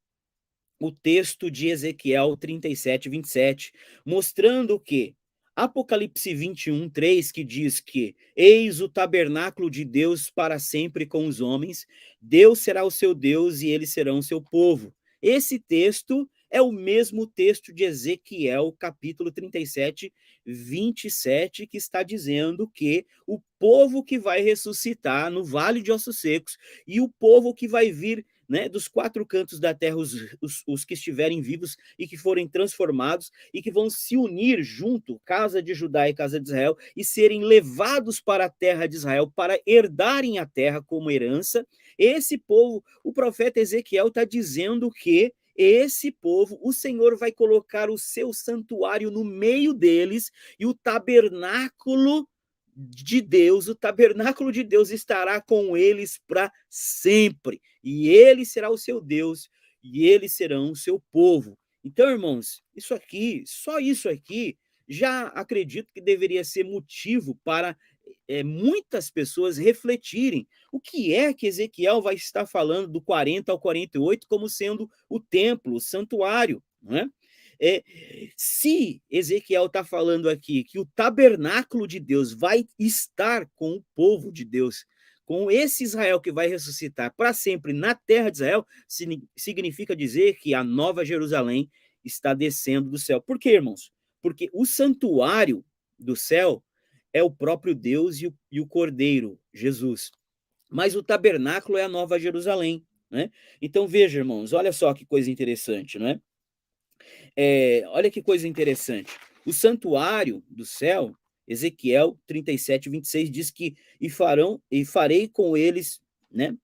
o texto de Ezequiel 37, 27, mostrando que Apocalipse 21, 3, que diz que eis o tabernáculo de Deus para sempre com os homens, Deus será o seu Deus e eles serão o seu povo. Esse texto é o mesmo texto de Ezequiel, capítulo 37, 27, que está dizendo que o povo que vai ressuscitar no vale de ossos secos e o povo que vai vir, né, dos quatro cantos da terra, os que estiverem vivos e que forem transformados e que vão se unir junto, casa de Judá e casa de Israel, e serem levados para a terra de Israel, para herdarem a terra como herança. Esse povo, o profeta Ezequiel está dizendo que esse povo, o Senhor vai colocar o seu santuário no meio deles, e o tabernáculo de Deus estará com eles para sempre, e ele será o seu Deus, e eles serão o seu povo. Então, irmãos, isso aqui, só isso aqui, já acredito que deveria ser motivo para muitas pessoas refletirem o que é que Ezequiel vai estar falando do 40 ao 48 como sendo o templo, o santuário, não é? Se Ezequiel está falando aqui que o tabernáculo de Deus vai estar com o povo de Deus, com esse Israel que vai ressuscitar para sempre na terra de Israel, significa dizer que a nova Jerusalém está descendo do céu. Por quê, irmãos? Porque o santuário do céu é o próprio Deus e o Cordeiro, Jesus. Mas o tabernáculo é a nova Jerusalém, né? Então veja, irmãos, olha só que coisa interessante, não é? Olha que coisa interessante. O santuário do céu Ezequiel 37, 26 diz que e farei com eles, né,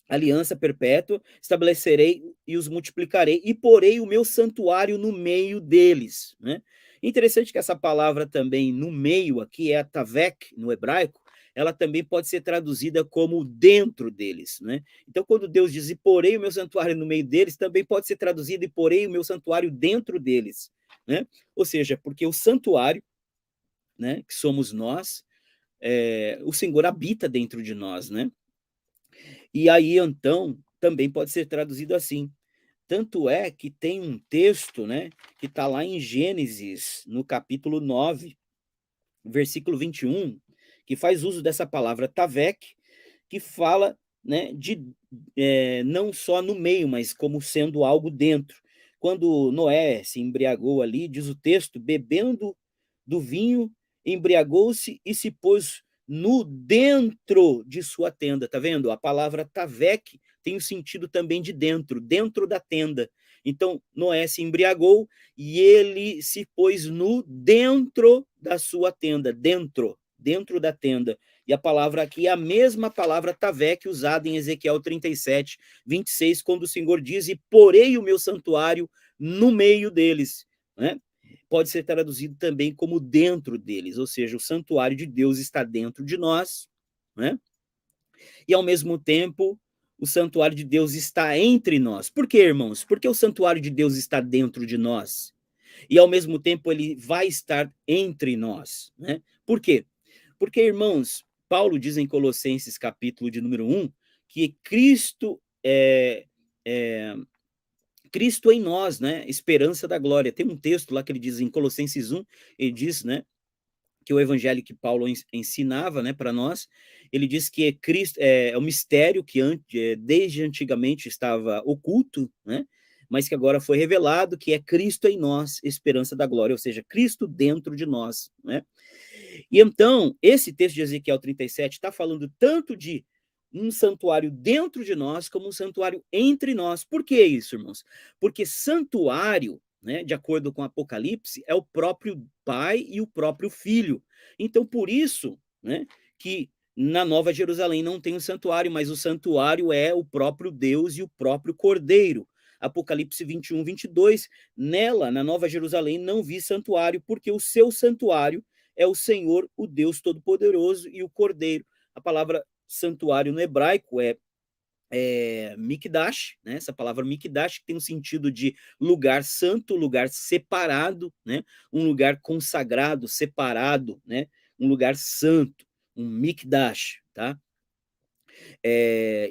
aliança perpétua, estabelecerei e os multiplicarei e porei o meu santuário no meio deles, né? Interessante que essa palavra também no meio aqui é a tavek no hebraico, ela também pode ser traduzida como dentro deles, né? Então quando Deus diz e porei o meu santuário no meio deles, também pode ser traduzido e porei o meu santuário dentro deles, né? Ou seja, porque o santuário, né, que somos nós, o Senhor habita dentro de nós, né? E aí, então, também pode ser traduzido assim. Tanto é que tem um texto, né, que está lá em Gênesis, no capítulo 9, versículo 21, que faz uso dessa palavra tavek, que fala, né, de não só no meio, mas como sendo algo dentro. Quando Noé se embriagou ali, diz o texto, bebendo do vinho, embriagou-se e se pôs no dentro de sua tenda. Tá vendo? A palavra tavek tem o sentido também de dentro, dentro da tenda. Então, Noé se embriagou e ele se pôs nu dentro da sua tenda, dentro da tenda. E a palavra aqui é a mesma palavra tavek usada em Ezequiel 37, 26, quando o Senhor diz, e porei o meu santuário no meio deles, né? Pode ser traduzido também como dentro deles, ou seja, o santuário de Deus está dentro de nós, né? E ao mesmo tempo, o santuário de Deus está entre nós. Por quê, irmãos? Porque o santuário de Deus está dentro de nós. E ao mesmo tempo ele vai estar entre nós, né? Por quê? Porque, irmãos, Paulo diz em Colossenses capítulo de número 1, que Cristo em nós, né? Esperança da glória. Tem um texto lá que ele diz em Colossenses 1, ele diz, né, que o evangelho que Paulo ensinava, né, para nós, ele diz que Cristo é o mistério que desde antigamente estava oculto, né, mas que agora foi revelado, que é Cristo em nós, esperança da glória, ou seja, Cristo dentro de nós, né? E então, esse texto de Ezequiel 37 está falando tanto de um santuário dentro de nós, como um santuário entre nós. Por que isso, irmãos? Porque santuário, né, de acordo com Apocalipse, é o próprio Pai e o próprio Filho. Então, por isso, né, que na Nova Jerusalém não tem um santuário, mas o santuário é o próprio Deus e o próprio Cordeiro. Apocalipse 21, 22, nela, na Nova Jerusalém, não vi santuário, porque o seu santuário é o Senhor, o Deus Todo-Poderoso e o Cordeiro. A palavra santuário no hebraico é mikdash, né? Essa palavra mikdash que tem um sentido de lugar santo, lugar separado, né? Um lugar consagrado, separado, né? Um lugar santo, um mikdash, tá?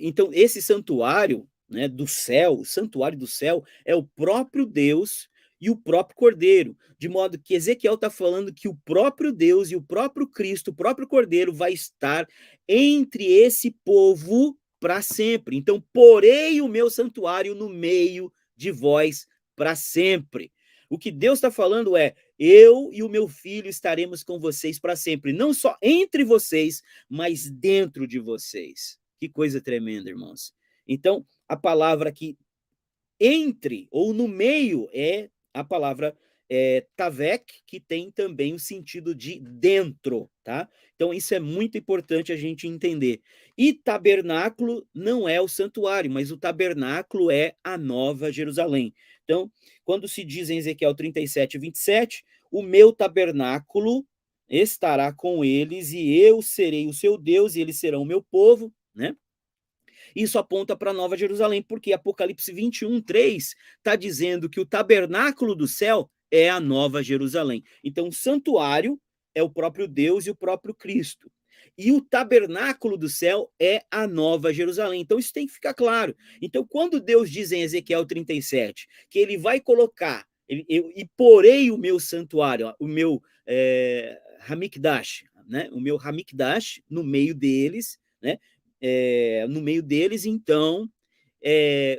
Então, esse santuário, né, do céu, o santuário do céu, é o próprio Deus e o próprio Cordeiro, de modo que Ezequiel está falando que o próprio Deus e o próprio Cristo, o próprio Cordeiro, vai estar entre esse povo para sempre. Então, porei o meu santuário no meio de vós para sempre. O que Deus está falando é: eu e o meu filho estaremos com vocês para sempre, não só entre vocês, mas dentro de vocês. Que coisa tremenda, irmãos. Então, a palavra que entre ou no meio é a palavra tavek, que tem também o sentido de dentro, tá? Então, isso é muito importante a gente entender. E tabernáculo não é o santuário, mas o tabernáculo é a Nova Jerusalém. Então, quando se diz em Ezequiel 37, 27, o meu tabernáculo estará com eles e eu serei o seu Deus e eles serão o meu povo, né? Isso aponta para Nova Jerusalém, porque Apocalipse 21, 3 está dizendo que o tabernáculo do céu é a Nova Jerusalém. Então, o santuário é o próprio Deus e o próprio Cristo. E o tabernáculo do céu é a Nova Jerusalém. Então, isso tem que ficar claro. Então, quando Deus diz em Ezequiel 37 que ele vai colocar, e porei o meu santuário, o meu Hamikdash, né? O meu Hamikdash no meio deles, né? No meio deles, então,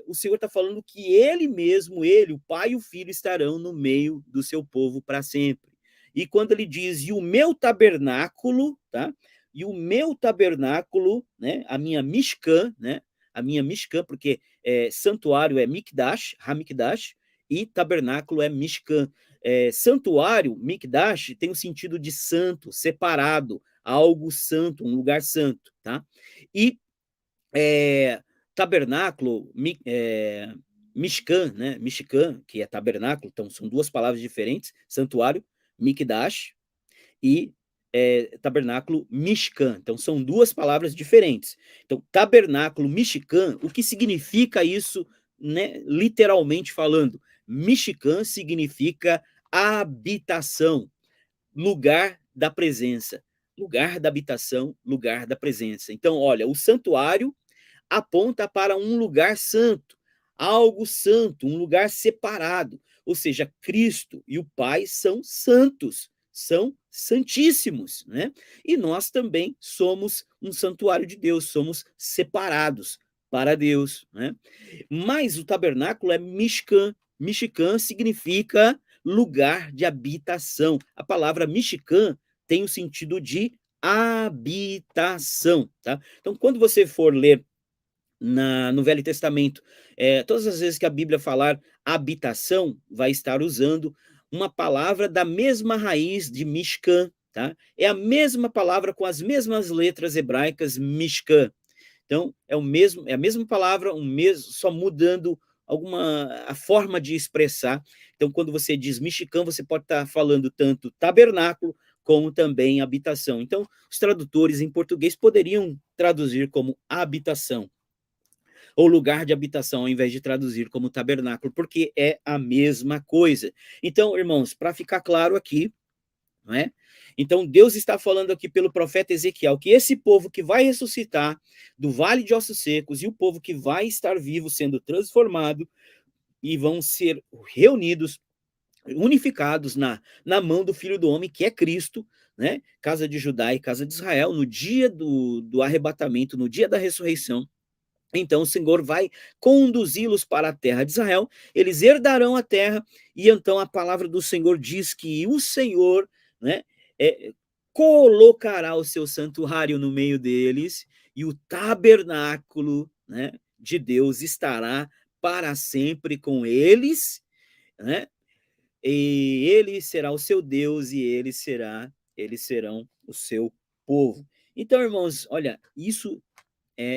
o Senhor está falando que ele mesmo, ele, o Pai e o Filho, estarão no meio do seu povo para sempre. E quando ele diz, e o meu tabernáculo, tá? E o meu tabernáculo, né? A minha Mishkan, né? A minha Mishkan, porque santuário é Mikdash, Hamikdash, e tabernáculo é Mishkan. santuário, mikdash, tem o sentido de santo, separado, algo santo, um lugar santo, tá? E tabernáculo, mishkan, né? Mishkan, que é tabernáculo, então são duas palavras diferentes, santuário, mikdash, e tabernáculo Mishkan. Então, são duas palavras diferentes. Então, tabernáculo Mishkan, o que significa isso, né, literalmente falando? Mishkan significa habitação, lugar da presença. Lugar da habitação, lugar da presença. Então, olha, o santuário aponta para um lugar santo, algo santo, um lugar separado. Ou seja, Cristo e o Pai são santos, são santíssimos, né? E nós também somos um santuário de Deus, somos separados para Deus, né? Mas o tabernáculo é Mishkan. Mishkan significa lugar de habitação. A palavra Mishkan tem o sentido de habitação, tá? Então, quando você for ler no Velho Testamento, todas as vezes que a Bíblia falar habitação, vai estar usando uma palavra da mesma raiz de Mishkan, tá? É a mesma palavra com as mesmas letras hebraicas, Mishkan. Então, é a mesma palavra, só mudando a forma de expressar. Então, quando você diz Mishkan, você pode estar falando tanto tabernáculo como também habitação. Então, os tradutores em português poderiam traduzir como habitação, ou lugar de habitação, ao invés de traduzir como tabernáculo, porque é a mesma coisa. Então, irmãos, para ficar claro aqui, não é? Então, Deus está falando aqui pelo profeta Ezequiel que esse povo que vai ressuscitar do vale de ossos secos e o povo que vai estar vivo sendo transformado e vão ser reunidos, unificados na mão do Filho do Homem, que é Cristo, né? Casa de Judá e casa de Israel, no dia do arrebatamento, no dia da ressurreição. Então o Senhor vai conduzi-los para a terra de Israel, eles herdarão a terra, e então a palavra do Senhor diz que o Senhor, né, colocará o seu santuário no meio deles, e o tabernáculo, né, de Deus estará para sempre com eles, né, e ele será o seu Deus, e eles serão o seu povo. Então, irmãos, olha, isso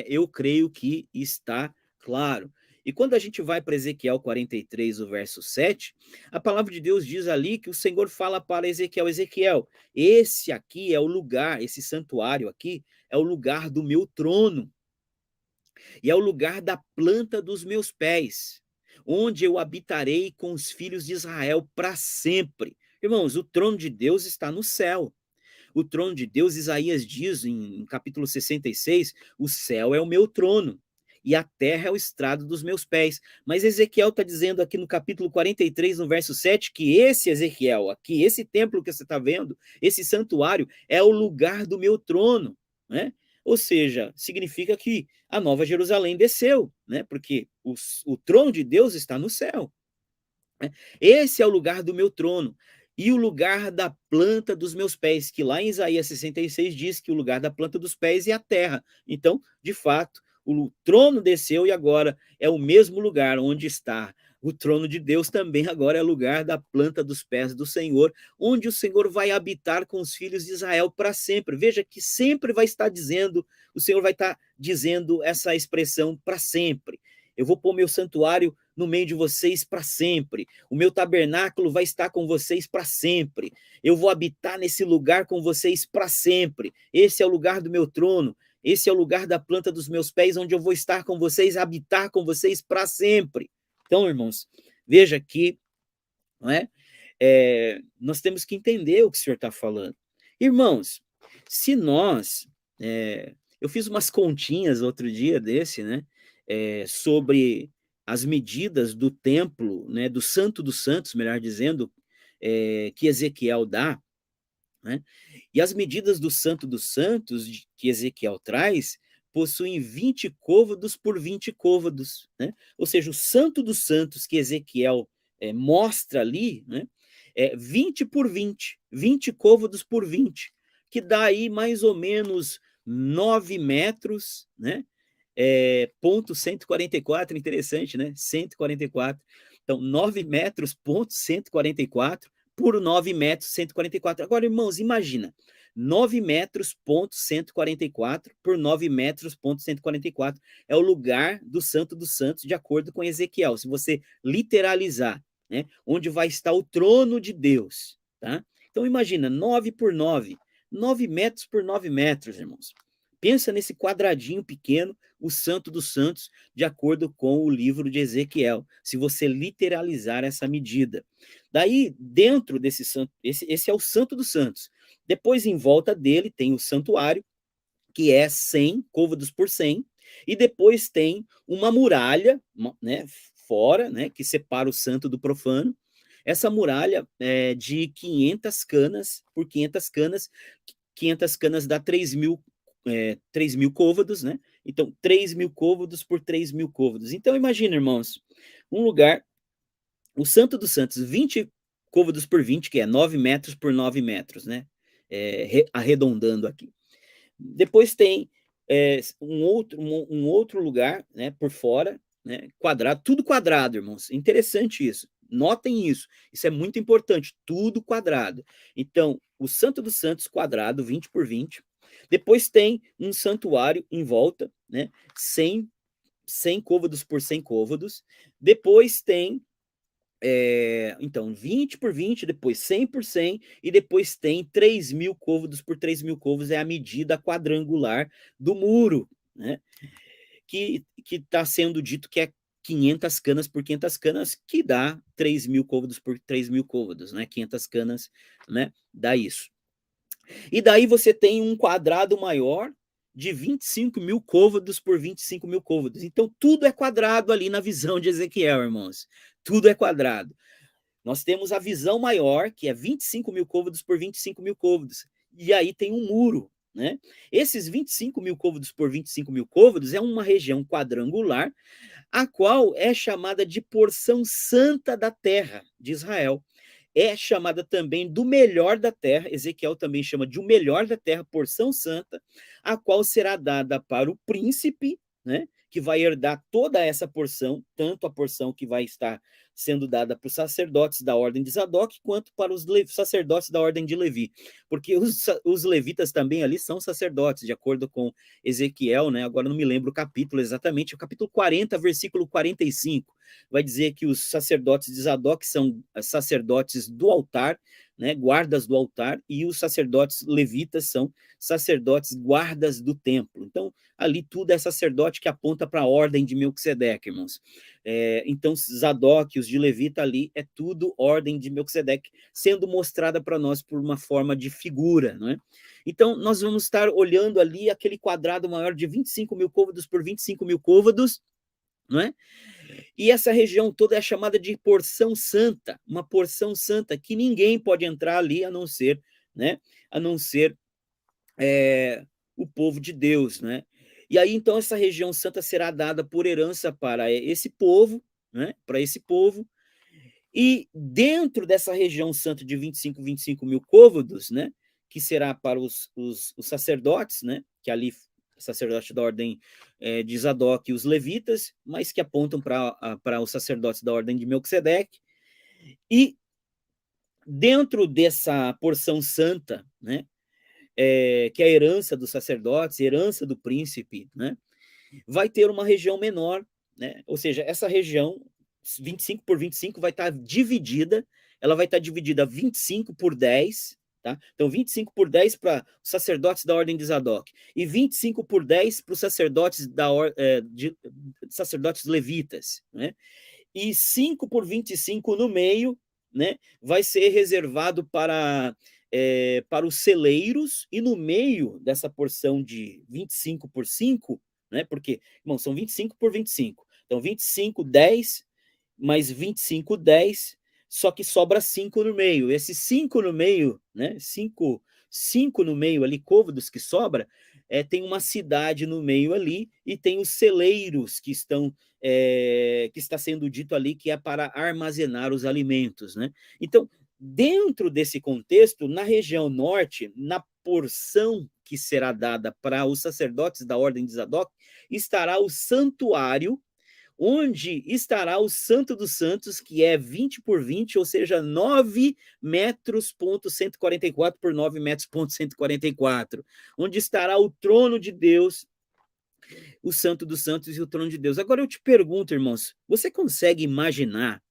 eu creio que está claro. E quando a gente vai para Ezequiel 43, o verso 7, a palavra de Deus diz ali que o Senhor fala para Ezequiel: Ezequiel, esse aqui é o lugar, esse santuário aqui é o lugar do meu trono, e é o lugar da planta dos meus pés, onde eu habitarei com os filhos de Israel para sempre. Irmãos, o trono de Deus está no céu. O trono de Deus, Isaías diz em capítulo 66, o céu é o meu trono e a terra é o estrado dos meus pés. Mas Ezequiel está dizendo aqui no capítulo 43, no verso 7, que esse Ezequiel aqui, esse templo que você está vendo, esse santuário, é o lugar do meu trono, né? Ou seja, significa que a Nova Jerusalém desceu, né? Porque o trono de Deus está no céu. Esse é o lugar do meu trono e o lugar da planta dos meus pés, que lá em Isaías 66 diz que o lugar da planta dos pés é a terra. Então, de fato, o trono desceu e agora é o mesmo lugar onde está o trono de Deus, também agora é lugar da planta dos pés do Senhor, onde o Senhor vai habitar com os filhos de Israel para sempre. Veja que sempre vai estar dizendo, o Senhor vai estar dizendo essa expressão para sempre. Eu vou pôr meu santuário no meio de vocês para sempre. O meu tabernáculo vai estar com vocês para sempre. Eu vou habitar nesse lugar com vocês para sempre. Esse é o lugar do meu trono. Esse é o lugar da planta dos meus pés, onde eu vou estar com vocês, habitar com vocês para sempre. Então, irmãos, veja que, não é? Nós temos que entender o que o Senhor está falando. Irmãos, se nós... eu fiz umas continhas outro dia desse, né? Sobre as medidas do templo, né? Do Santo dos Santos, melhor dizendo, que Ezequiel dá, né? E as medidas do Santo dos Santos que Ezequiel traz possuem 20 côvados por 20 côvados, né? Ou seja, o Santo dos Santos que Ezequiel mostra ali, né? 20 por 20, 20 côvados por 20, que dá aí mais ou menos 9 metros, né? Ponto 144, interessante, né? 144. Então, 9 metros, ponto 144, por 9 metros, 144. Agora, irmãos, imagina, 9 metros, ponto 144 por 9 metros, ponto 144 é o lugar do Santo dos Santos, de acordo com Ezequiel. Se você literalizar, né, onde vai estar o trono de Deus, tá? Então, imagina, 9 por 9, 9 metros por 9 metros, irmãos. Pensa nesse quadradinho pequeno, o Santo dos Santos, de acordo com o livro de Ezequiel, se você literalizar essa medida. Daí, dentro desse santo, esse é o Santo dos Santos. Depois, em volta dele, tem o santuário, que é 100 côvados por 100, e depois tem uma muralha, né, fora, né, que separa o santo do profano. Essa muralha é de 500 canas por 500 canas, 500 canas dá 3 mil côvados, né? Então, 3 mil côvados por 3 mil côvados. Então, imagina, irmãos, um lugar, o Santo dos Santos, 20 côvados por 20, que é 9 metros por 9 metros, né? Arredondando aqui. Depois tem um outro lugar, né, por fora, né, quadrado, tudo quadrado, irmãos. Interessante isso. Notem isso. Isso é muito importante. Tudo quadrado. Então, o Santo dos Santos quadrado, 20 por 20. Depois tem um santuário em volta, né, 100 côvados por 100 côvados. Depois tem então, 20 por 20, depois 100 por 100, e depois tem 3 mil côvados por 3 mil côvados, é a medida quadrangular do muro, né? Que está sendo dito que é 500 canas por 500 canas, que dá 3 mil côvados por 3 mil côvados, né? 500 canas, né? Dá isso. E daí você tem um quadrado maior de 25 mil côvados por 25 mil côvados. Então, tudo é quadrado ali na visão de Ezequiel, irmãos. Tudo é quadrado. Nós temos a visão maior, que é 25 mil côvados por 25 mil côvados. E aí tem um muro, né? Esses 25 mil côvados por 25 mil côvados é uma região quadrangular, a qual é chamada de porção santa da terra de Israel. É chamada também do melhor da terra, Ezequiel também chama de o melhor da terra, porção santa, a qual será dada para o príncipe, né, que vai herdar toda essa porção, tanto a porção que vai estar sendo dada para os sacerdotes da ordem de Zadok, quanto para os sacerdotes da ordem de Levi, porque os levitas também ali são sacerdotes, de acordo com Ezequiel, né, agora não me lembro o capítulo exatamente, o capítulo 40, versículo 45, vai dizer que os sacerdotes de Zadok são sacerdotes do altar, né, guardas do altar, e os sacerdotes levitas são sacerdotes guardas do templo. Então, ali tudo é sacerdote que aponta para a ordem de Melquisedeque, irmãos. Então, Zadok, os de Levita ali, é tudo ordem de Melquisedeque, sendo mostrada para nós por uma forma de figura, não é? Então, nós vamos estar olhando ali aquele quadrado maior de 25 mil côvados por 25 mil côvados, não é? E essa região toda é chamada de porção santa, uma porção santa que ninguém pode entrar ali a não ser, né? A não ser o povo de Deus, né? E aí então essa região santa será dada por herança para esse povo, né? Para esse povo. E dentro dessa região santa de 25 mil côvados, né? Que será para os sacerdotes, né? Que ali sacerdote da ordem de Zadok e os levitas, mas que apontam para os sacerdotes da ordem de Melquisedeque. E dentro dessa porção santa, né, que é a herança dos sacerdotes, herança do príncipe, né, vai ter uma região menor, né, ou seja, essa região 25 por 25 vai estar dividida, ela vai estar dividida 25 por 10, tá? Então 25 por 10 para os sacerdotes da ordem de Zadok e 25 por 10 para os sacerdotes sacerdotes levitas, né? E 5 por 25 no meio, né, vai ser reservado para os celeiros, e no meio dessa porção de 25 por 5, né, porque, irmão, são 25 por 25, então 25, 10, mais 25, 10, só que sobra 5 no meio. Esses 5 no meio, né, 5 no meio ali, côvados que sobra, tem uma cidade no meio ali, e tem os celeiros que está sendo dito ali que é para armazenar os alimentos, né? Então, dentro desse contexto, na região norte, na porção que será dada para os sacerdotes da ordem de Zadok, estará o santuário, onde estará o Santo dos Santos, que é 20 por 20, ou seja, 9 metros, ponto 144 por 9 metros, ponto 144, onde estará o trono de Deus, o Santo dos Santos e o trono de Deus. Agora eu te pergunto, irmãos, você consegue imaginar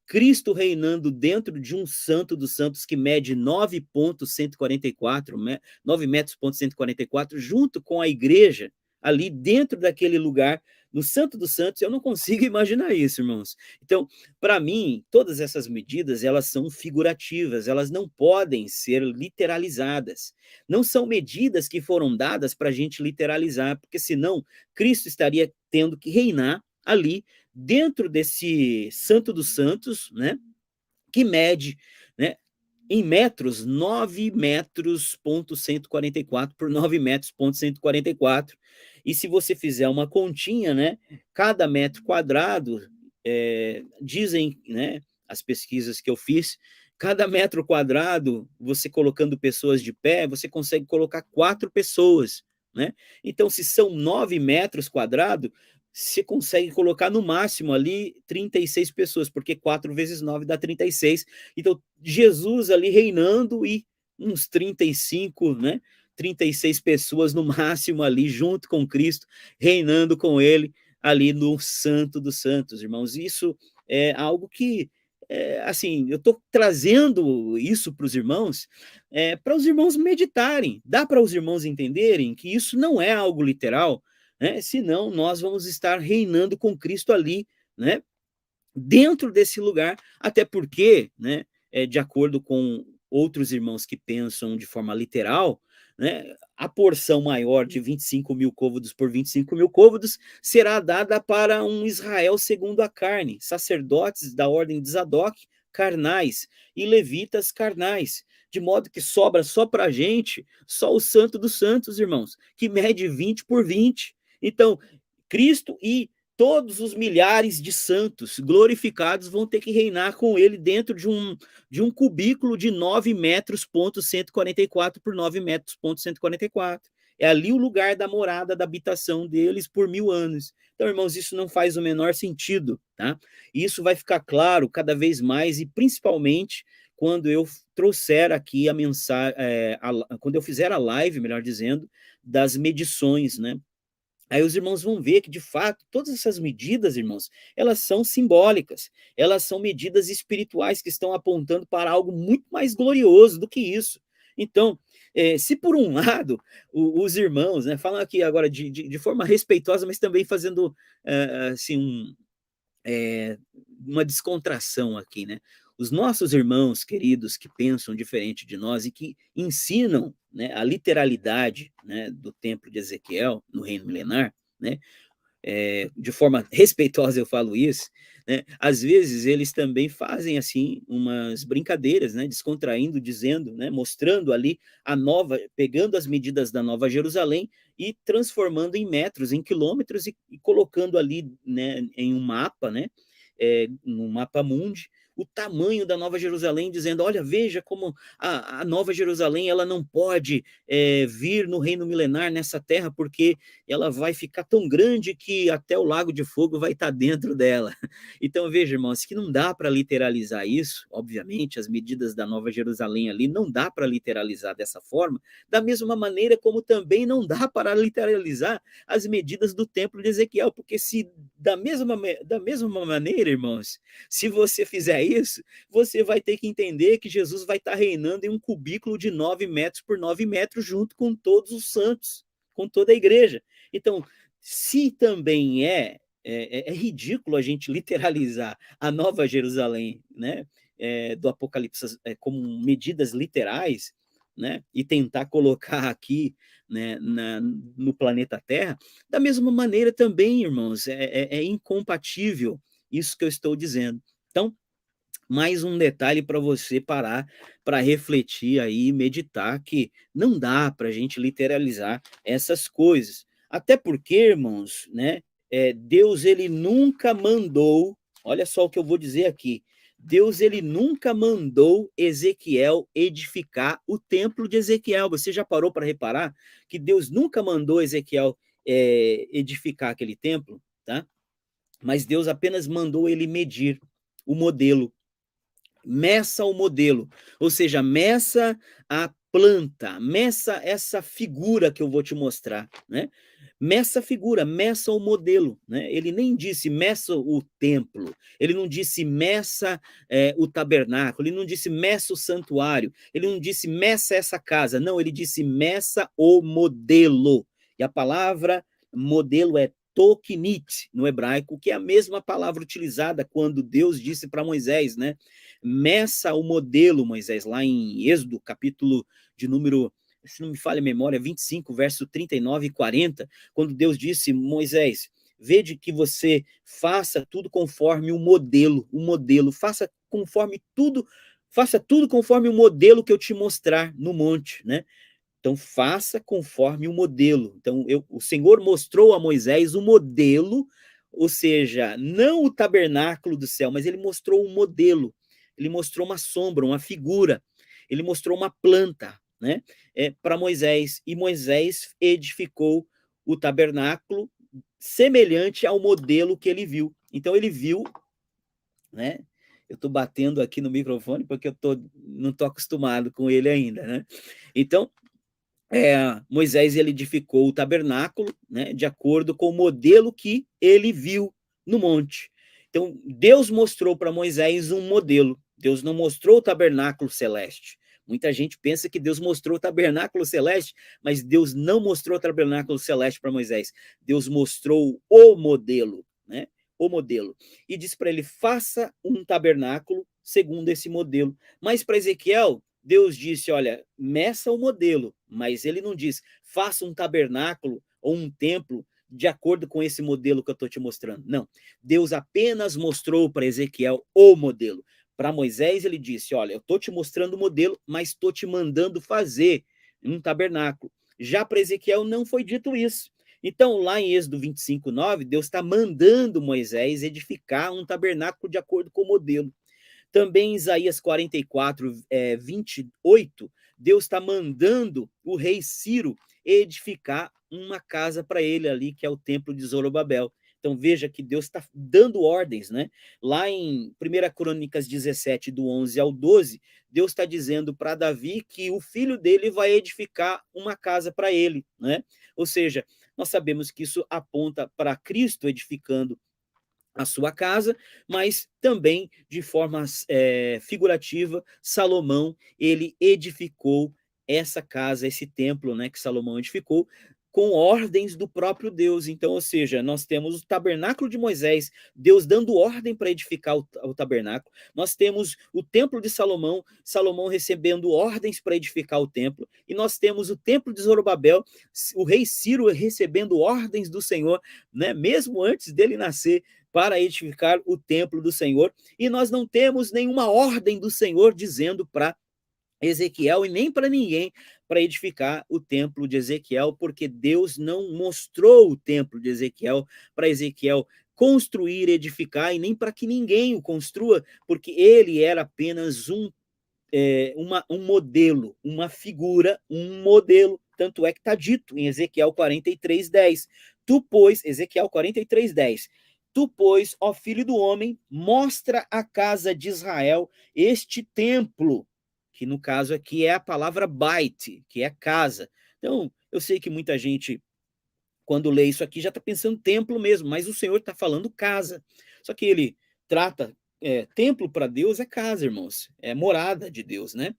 Cristo reinando dentro de um Santo dos Santos que mede 9,144, 9 metros, ponto 144, junto com a igreja, ali dentro daquele lugar, no Santo dos Santos? Eu não consigo imaginar isso, irmãos. Então, para mim, todas essas medidas, elas são figurativas, elas não podem ser literalizadas. Não são medidas que foram dadas para a gente literalizar, porque senão Cristo estaria tendo que reinar ali dentro desse Santo dos Santos, né, que mede, né, em metros, 9 metros, ponto 144 por 9 metros, ponto 144. E se você fizer uma continha, né, cada metro quadrado, dizem, né, as pesquisas que eu fiz, cada metro quadrado, você colocando pessoas de pé, você consegue colocar 4 pessoas, né? Então, se são 9 metros quadrados, você consegue colocar no máximo ali 36 pessoas, porque 4 vezes 9 dá 36. Então, Jesus ali reinando e uns 35, né? 36 pessoas no máximo ali, junto com Cristo, reinando com ele ali no Santo dos Santos, irmãos. Isso é algo que, assim, eu estou trazendo isso para os irmãos meditarem. Dá para os irmãos entenderem que isso não é algo literal, né? Senão nós vamos estar reinando com Cristo ali, né? Dentro desse lugar, até porque, né, de acordo com outros irmãos que pensam de forma literal, né, a porção maior de 25 mil côvados por 25 mil côvados será dada para um Israel segundo a carne, sacerdotes da ordem de Zadok, carnais, e levitas carnais, de modo que sobra só para a gente, só o Santo dos Santos, irmãos, que mede 20 por 20. Então, Cristo e todos os milhares de santos glorificados vão ter que reinar com ele dentro de um cubículo de 9 metros, ponto 144 por 9 metros, ponto 144. É ali o lugar da morada, da habitação deles por 1000 anos. Então, irmãos, isso não faz o menor sentido, tá? Isso vai ficar claro cada vez mais e principalmente quando eu trouxer aqui a mensagem, quando eu fizer a live, melhor dizendo, das medições, né? Aí os irmãos vão ver que, de fato, todas essas medidas, irmãos, elas são simbólicas, elas são medidas espirituais que estão apontando para algo muito mais glorioso do que isso. Então, se por um lado os irmãos, né, falam aqui agora de forma respeitosa, mas também fazendo assim, é, uma descontração aqui, né? Os nossos irmãos queridos que pensam diferente de nós e que ensinam, né, a literalidade, né, do templo de Ezequiel no reino milenar, né, de forma respeitosa eu falo isso, né, às vezes eles também fazem assim umas brincadeiras, né, descontraindo, dizendo, né, mostrando ali a nova, pegando as medidas da Nova Jerusalém e transformando em metros, em quilômetros e colocando ali, né, em um mapa, né, no mapa mundi, o tamanho da Nova Jerusalém, dizendo, olha, veja como a Nova Jerusalém ela não pode vir no reino milenar nessa terra, porque ela vai ficar tão grande que até o lago de fogo vai estar dentro dela. Então, veja, irmãos, que não dá para literalizar isso, obviamente, as medidas da Nova Jerusalém ali não dá para literalizar dessa forma, da mesma maneira como também não dá para literalizar as medidas do templo de Ezequiel, porque se da mesma maneira, irmãos, se você fizer isso, você vai ter que entender que Jesus vai estar reinando em um cubículo de 9 metros por 9 metros junto com todos os santos, com toda a igreja. Então, se também é ridículo a gente literalizar a Nova Jerusalém, né, do Apocalipse como medidas literais, né, e tentar colocar aqui, né, no planeta Terra, da mesma maneira também, irmãos, é incompatível isso que eu estou dizendo. Então, mais um detalhe para você parar para refletir aí, meditar, que não dá para a gente literalizar essas coisas. Até porque, irmãos, né, Deus ele nunca mandou, olha só o que eu vou dizer aqui, Deus ele nunca mandou Ezequiel edificar o templo de Ezequiel. Você já parou para reparar que Deus nunca mandou Ezequiel edificar aquele templo, tá? mas Deus apenas mandou ele medir o modelo. Meça o modelo, ou seja, meça a planta, meça essa figura que eu vou te mostrar, né? Meça a figura, meça o modelo, né? Ele nem disse meça o templo, ele não disse meça o tabernáculo, ele não disse meça o santuário, ele não disse meça essa casa, não, ele disse meça o modelo. E a palavra modelo é toknit no hebraico, que é a mesma palavra utilizada quando Deus disse para Moisés, né? Meça o modelo, Moisés, lá em Êxodo, capítulo de número, se não me falha a memória, 25, verso 39 e 40, quando Deus disse, Moisés, vede que você faça tudo conforme o modelo, faça tudo conforme o modelo que eu te mostrar no monte, né? Então, faça conforme o modelo. Então, o Senhor mostrou a Moisés o modelo, ou seja, não o tabernáculo do céu, mas ele mostrou um modelo. Ele mostrou uma sombra, uma figura. Ele mostrou uma planta, né, para Moisés. E Moisés edificou o tabernáculo semelhante ao modelo que ele viu. Então, ele viu, né? Eu estou batendo aqui no microfone porque não estou acostumado com ele ainda, né? Então, Moisés ele edificou o tabernáculo, né, de acordo com o modelo que ele viu no monte. Então, Deus mostrou para Moisés um modelo. Deus não mostrou o tabernáculo celeste. Muita gente pensa que Deus mostrou o tabernáculo celeste, mas Deus não mostrou o tabernáculo celeste para Moisés. Deus mostrou o modelo, né? O modelo. E disse para ele: faça um tabernáculo segundo esse modelo. Mas para Ezequiel, Deus disse, olha, meça o modelo, mas ele não diz, faça um tabernáculo ou um templo de acordo com esse modelo que eu estou te mostrando. Não, Deus apenas mostrou para Ezequiel o modelo. Para Moisés ele disse, olha, eu estou te mostrando o modelo, mas estou te mandando fazer um tabernáculo. Já para Ezequiel não foi dito isso. Então, lá em Êxodo 25:9, Deus está mandando Moisés edificar um tabernáculo de acordo com o modelo. Também em Isaías 44, 28, Deus está mandando o rei Ciro edificar uma casa para ele ali, que é o templo de Zorobabel. Então veja que Deus está dando ordens, né? Lá em 1 Crônicas 17, do 11 ao 12, Deus está dizendo para Davi que o filho dele vai edificar uma casa para ele, né? Ou seja, nós sabemos que isso aponta para Cristo edificando a sua casa, mas também de forma figurativa, Salomão ele edificou essa casa, esse templo, né, que Salomão edificou com ordens do próprio Deus. Então, ou seja, nós temos o tabernáculo de Moisés, Deus dando ordem para edificar o tabernáculo. Nós temos o templo de Salomão, Salomão recebendo ordens para edificar o templo. E nós temos o templo de Zorobabel, o rei Ciro recebendo ordens do Senhor, né, mesmo antes dele nascer, para edificar o templo do Senhor, e nós não temos nenhuma ordem do Senhor dizendo para Ezequiel e nem para ninguém para edificar o templo de Ezequiel, porque Deus não mostrou o templo de Ezequiel para Ezequiel construir, edificar, e nem para que ninguém o construa, porque ele era apenas um modelo, uma figura, um modelo. Tanto é que está dito em Ezequiel 43:10. Tu, pois, Ezequiel 43:10. Tu, pois, ó filho do homem, mostra à casa de Israel este templo, que no caso aqui é a palavra bait, que é casa. Então, eu sei que muita gente, quando lê isso aqui, já está pensando templo mesmo, mas o Senhor está falando casa. Só que ele trata, templo para Deus é casa, irmãos, é morada de Deus, né?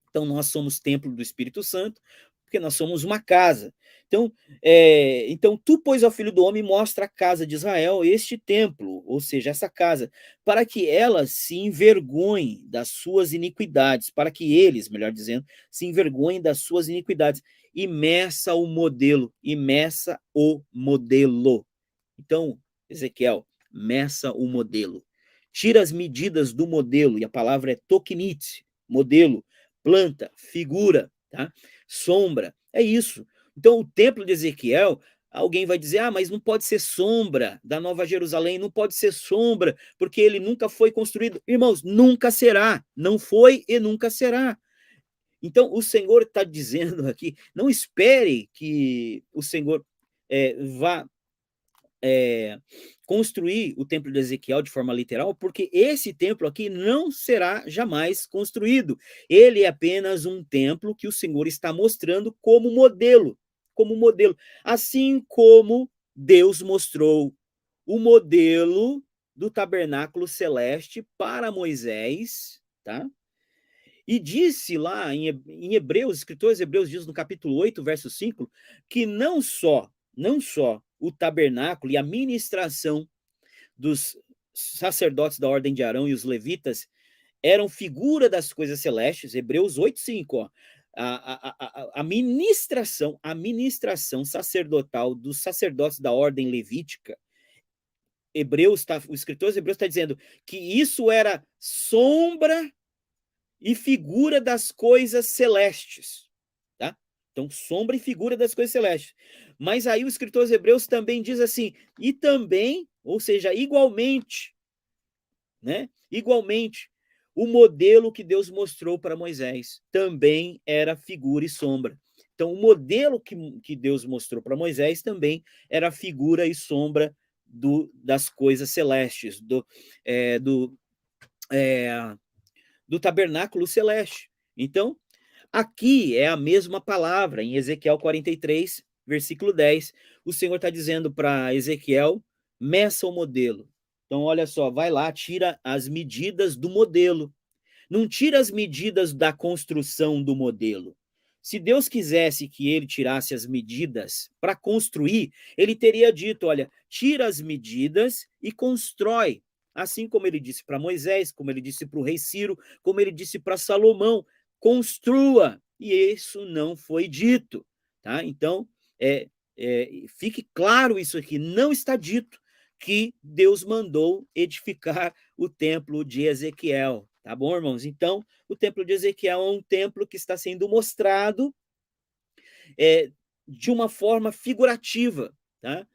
Então, nós somos templo do Espírito Santo, porque nós somos uma casa. Então, tu, pois, ao filho do homem, mostra a casa de Israel este templo, ou seja, essa casa, para que ela se envergonhe das suas iniquidades, para que eles, melhor dizendo, se envergonhem das suas iniquidades, e meça o modelo, e meça o modelo. Então, Ezequiel, meça o modelo. Tira as medidas do modelo, e a palavra é toknit, modelo, planta, figura, tá? Sombra, é isso. Então, o templo de Ezequiel, alguém vai dizer, mas não pode ser sombra da Nova Jerusalém, não pode ser sombra, porque ele nunca foi construído. Irmãos, nunca será, não foi e nunca será. Então, o Senhor está dizendo aqui, não espere que o Senhor vá construir o templo de Ezequiel de forma literal, porque esse templo aqui não será jamais construído. Ele é apenas um templo que o Senhor está mostrando como modelo, assim como Deus mostrou o modelo do tabernáculo celeste para Moisés, tá? E disse lá em Hebreus, escritores Hebreus diz no capítulo 8, verso 5, que não só o tabernáculo e a ministração dos sacerdotes da ordem de Arão e os levitas eram figura das coisas celestes, Hebreus 8, 5, ó, a ministração sacerdotal dos sacerdotes da ordem levítica, o escritor Hebreus está dizendo que isso era sombra e figura das coisas celestes, tá? Então, sombra e figura das coisas celestes. Mas aí o escritor Hebreus também diz assim, e também, ou seja, igualmente, né? Igualmente, o modelo que Deus mostrou para Moisés também era figura e sombra. Então, o modelo que Deus mostrou para Moisés também era figura e sombra das coisas celestes, do tabernáculo celeste. Então, aqui é a mesma palavra, em Ezequiel 43, versículo 10, o Senhor está dizendo para Ezequiel, meça o modelo. Então, olha só, vai lá, tira as medidas do modelo. Não tira as medidas da construção do modelo. Se Deus quisesse que ele tirasse as medidas para construir, ele teria dito, olha, tira as medidas e constrói. Assim como ele disse para Moisés, como ele disse para o rei Ciro, como ele disse para Salomão, construa. E isso não foi dito, tá? Então, fique claro isso aqui, não está dito que Deus mandou edificar o templo de Ezequiel, tá bom, irmãos? Então, o templo de Ezequiel é um templo que está sendo mostrado de uma forma figurativa, tá?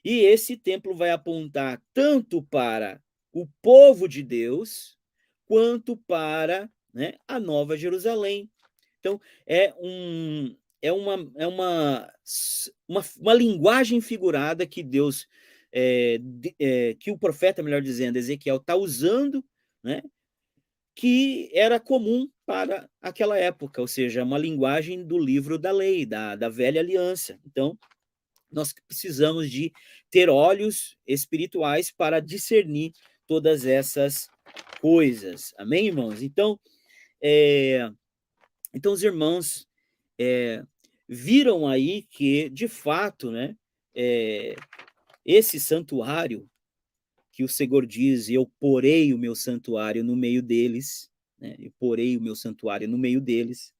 E esse templo vai apontar tanto para o povo de Deus, quanto para, né, a Nova Jerusalém. Então, uma linguagem figurada que Deus, que o profeta, melhor dizendo, Ezequiel, está usando, né, que era comum para aquela época, ou seja, uma linguagem do livro da lei, da velha aliança. Então, nós precisamos de ter olhos espirituais para discernir todas essas coisas. Amém, irmãos? Então, os irmãos viram aí que, de fato, né, esse santuário que o Senhor diz, eu porei o meu santuário no meio deles, né, eu porei o meu santuário no meio deles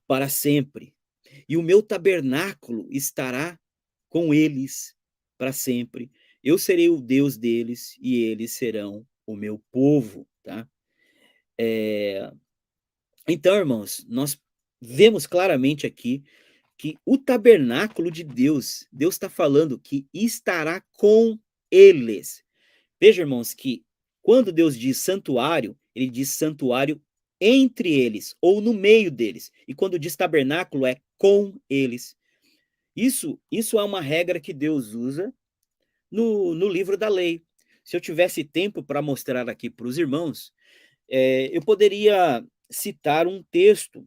para sempre, e o meu tabernáculo estará com eles para sempre. Eu serei o Deus deles e eles serão o meu povo, tá? Então, irmãos, nós vemos claramente aqui que o tabernáculo de Deus, Deus está falando que estará com eles. Veja, irmãos, que quando Deus diz santuário, ele diz santuário entre eles, ou no meio deles. E quando diz tabernáculo, é com eles. Isso é uma regra que Deus usa no livro da lei. Se eu tivesse tempo para mostrar aqui para os irmãos, eu poderia citar um texto.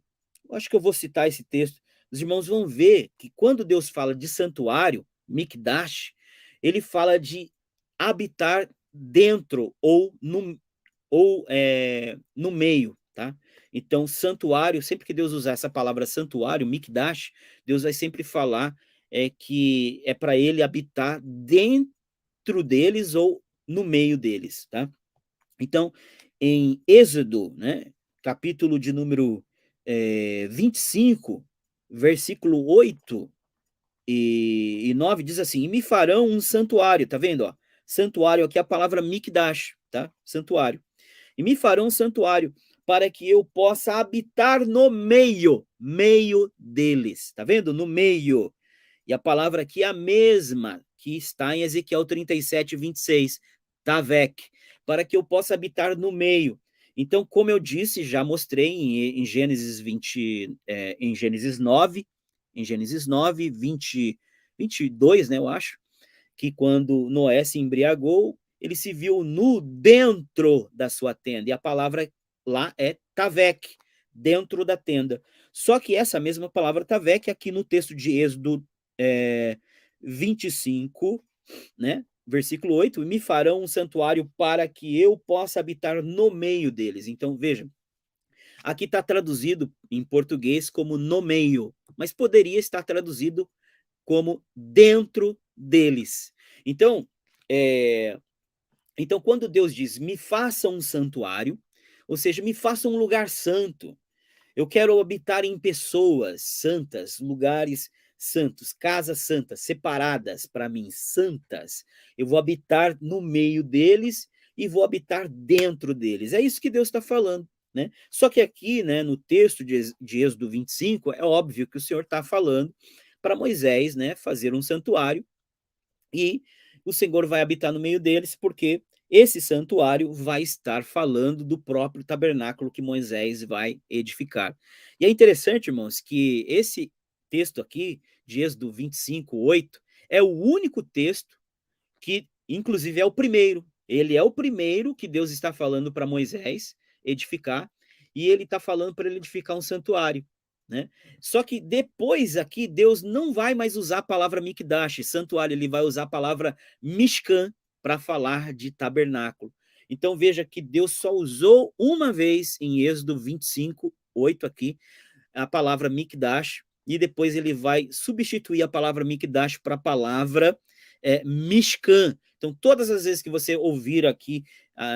Eu acho que eu vou citar esse texto. Os irmãos vão ver que quando Deus fala de santuário, Mikdash, ele fala de habitar dentro ou no meio, tá? Então, santuário, sempre que Deus usar essa palavra santuário, Mikdash, Deus vai sempre falar que é para ele habitar dentro deles ou no meio deles, tá? Então, em Êxodo, né, capítulo de número 25, versículo 8 e 9, diz assim, e me farão um santuário, tá vendo? Ó? Santuário, aqui é a palavra Mikdash, tá? Santuário. E me farão um santuário para que eu possa habitar no meio deles, tá vendo? No meio. E a palavra aqui é a mesma que está em Ezequiel 37, 26, Tavek, para que eu possa habitar no meio. Então, como eu disse, já mostrei em Gênesis 20, em Gênesis 9, 22, né, eu acho, que quando Noé se embriagou, ele se viu nu dentro da sua tenda. E a palavra lá é tavec, dentro da tenda. Só que essa mesma palavra tavec, aqui no texto de Êxodo 25, né? Versículo 8, me farão um santuário para que eu possa habitar no meio deles. Então, veja, aqui está traduzido em português como no meio, mas poderia estar traduzido como dentro deles. Então, então quando Deus diz, me faça um santuário, ou seja, me faça um lugar santo, eu quero habitar em pessoas santas, lugares santos, casas santas, separadas para mim, santas. Eu vou habitar no meio deles e vou habitar dentro deles. É isso que Deus está falando, né? Só que aqui, né, no texto de Êxodo 25, é óbvio que o Senhor está falando para Moisés, né, fazer um santuário e o Senhor vai habitar no meio deles, porque esse santuário vai estar falando do próprio tabernáculo que Moisés vai edificar. E é interessante, irmãos, que esse texto aqui, de Êxodo 25, 8, é o único texto que, inclusive, é o primeiro. Ele é o primeiro que Deus está falando para Moisés edificar, e ele está falando para ele edificar um santuário, né? Só que depois aqui, Deus não vai mais usar a palavra mikdash, santuário, ele vai usar a palavra mishkan para falar de tabernáculo. Então veja que Deus só usou uma vez em Êxodo 25, 8 aqui, a palavra mikdash, e depois ele vai substituir a palavra mikdash para a palavra mishkan. Então, todas as vezes que você ouvir aqui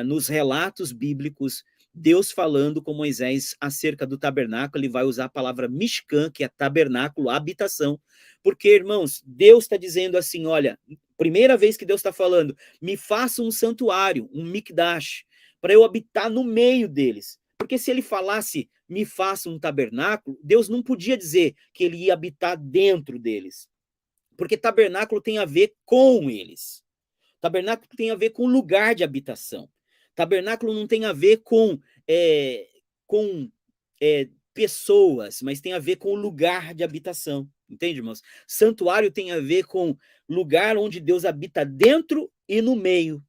nos relatos bíblicos, Deus falando com Moisés acerca do tabernáculo, ele vai usar a palavra mishkan, que é tabernáculo, habitação. Porque, irmãos, Deus está dizendo assim, olha, primeira vez que Deus está falando, me faça um santuário, um mikdash, para eu habitar no meio deles. Porque se ele falasse, me faça um tabernáculo, Deus não podia dizer que ele ia habitar dentro deles. Porque tabernáculo tem a ver com eles. Tabernáculo tem a ver com lugar de habitação. Tabernáculo não tem a ver com pessoas, mas tem a ver com lugar de habitação. Entende, irmãos? Santuário tem a ver com lugar onde Deus habita dentro e no meio.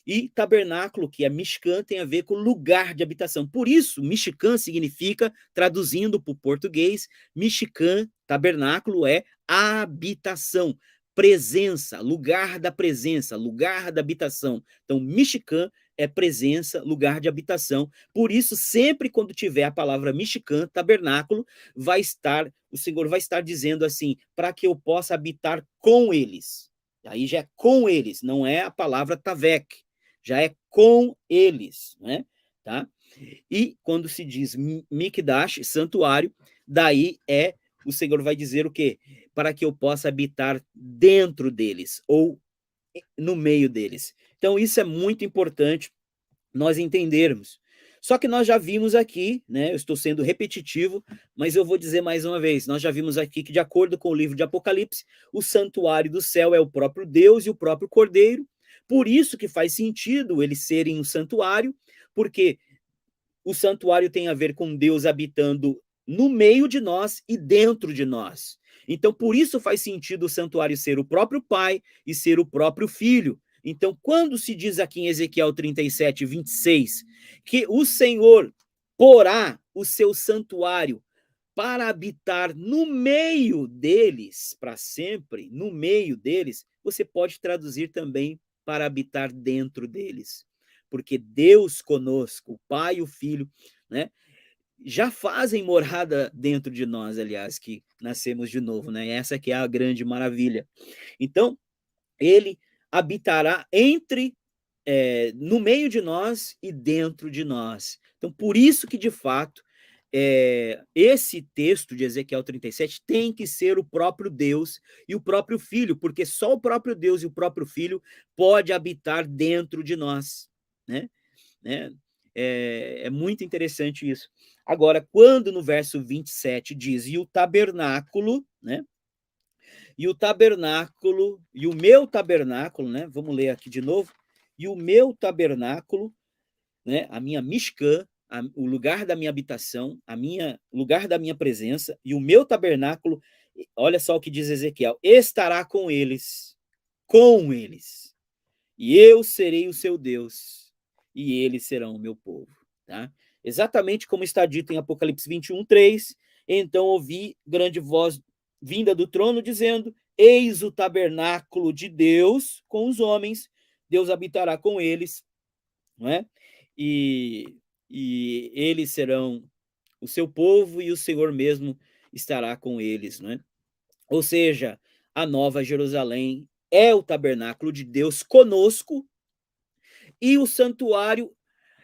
E tabernáculo, que é Mishkan, tem a ver com lugar de habitação. Por isso, Mishkan significa, traduzindo para o português, Mishkan, tabernáculo, é habitação, presença, lugar da presença, lugar da habitação. Então, Mishkan é presença, lugar de habitação. Por isso, sempre quando tiver a palavra Mishkan, tabernáculo, o Senhor vai estar dizendo assim, para que eu possa habitar com eles. Aí já é com eles, não é a palavra tavek, já é com eles, né? Tá? E quando se diz mikdash, santuário, daí o Senhor vai dizer o quê? Para que eu possa habitar dentro deles, ou no meio deles. Então isso é muito importante nós entendermos. Só que nós já vimos aqui, né? Eu estou sendo repetitivo, mas eu vou dizer mais uma vez, nós já vimos aqui que, de acordo com o livro de Apocalipse, o santuário do céu é o próprio Deus e o próprio Cordeiro. Por isso que faz sentido eles serem um santuário, porque o santuário tem a ver com Deus habitando no meio de nós e dentro de nós. Então, por isso faz sentido o santuário ser o próprio Pai e ser o próprio Filho. Então, quando se diz aqui em Ezequiel 37, 26, que o Senhor porá o seu santuário para habitar no meio deles, para sempre, no meio deles, você pode traduzir também para habitar dentro deles. Porque Deus conosco, o Pai e o Filho, né, já fazem morada dentro de nós, aliás, que nascemos de novo, né? Essa que é a grande maravilha. Então, ele habitará no meio de nós e dentro de nós. Então, por isso que, de fato, esse texto de Ezequiel 37 tem que ser o próprio Deus e o próprio Filho, porque só o próprio Deus e o próprio Filho pode habitar dentro de nós, né? É muito interessante isso. Agora, quando no verso 27 diz, e o tabernáculo, né? E o tabernáculo, e o meu tabernáculo, né? Vamos ler aqui de novo. E o meu tabernáculo, né? A minha Mishkan, o lugar da minha habitação, o lugar da minha presença, e o meu tabernáculo, olha só o que diz Ezequiel, estará com eles. com eles, e eu serei o seu Deus, e eles serão o meu povo. Tá? Exatamente como está dito em Apocalipse 21:3. Então ouvi grande voz vinda do trono dizendo: eis o tabernáculo de Deus com os homens, Deus habitará com eles, não é? E, e eles serão o seu povo, e o Senhor mesmo estará com eles, não é? Ou seja, a Nova Jerusalém é o tabernáculo de Deus conosco, e o santuário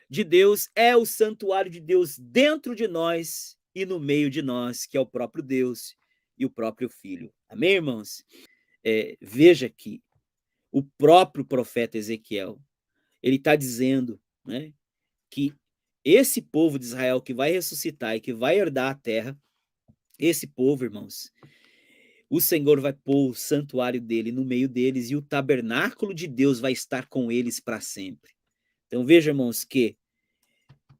de Deus é o santuário de Deus dentro de nós e no meio de nós, que é o próprio Deus e o próprio Filho. Amém, irmãos? Veja que o próprio profeta Ezequiel, ele está dizendo, né, que esse povo de Israel que vai ressuscitar e que vai herdar a terra, esse povo, irmãos, o Senhor vai pôr o santuário dele no meio deles, e o tabernáculo de Deus vai estar com eles para sempre. Então veja, irmãos, que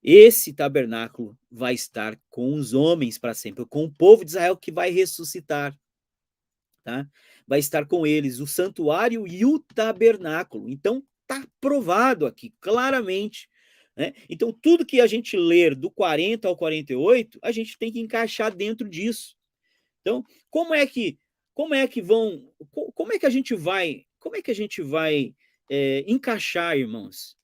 esse tabernáculo vai estar com os homens para sempre, com o povo de Israel que vai ressuscitar, tá? Vai estar com eles o santuário e o tabernáculo. Então tá provado aqui claramente, né? Então tudo que a gente ler do 40 ao 48, a gente tem que encaixar dentro disso. Então, como é que vão, como é que a gente vai encaixar, irmãos,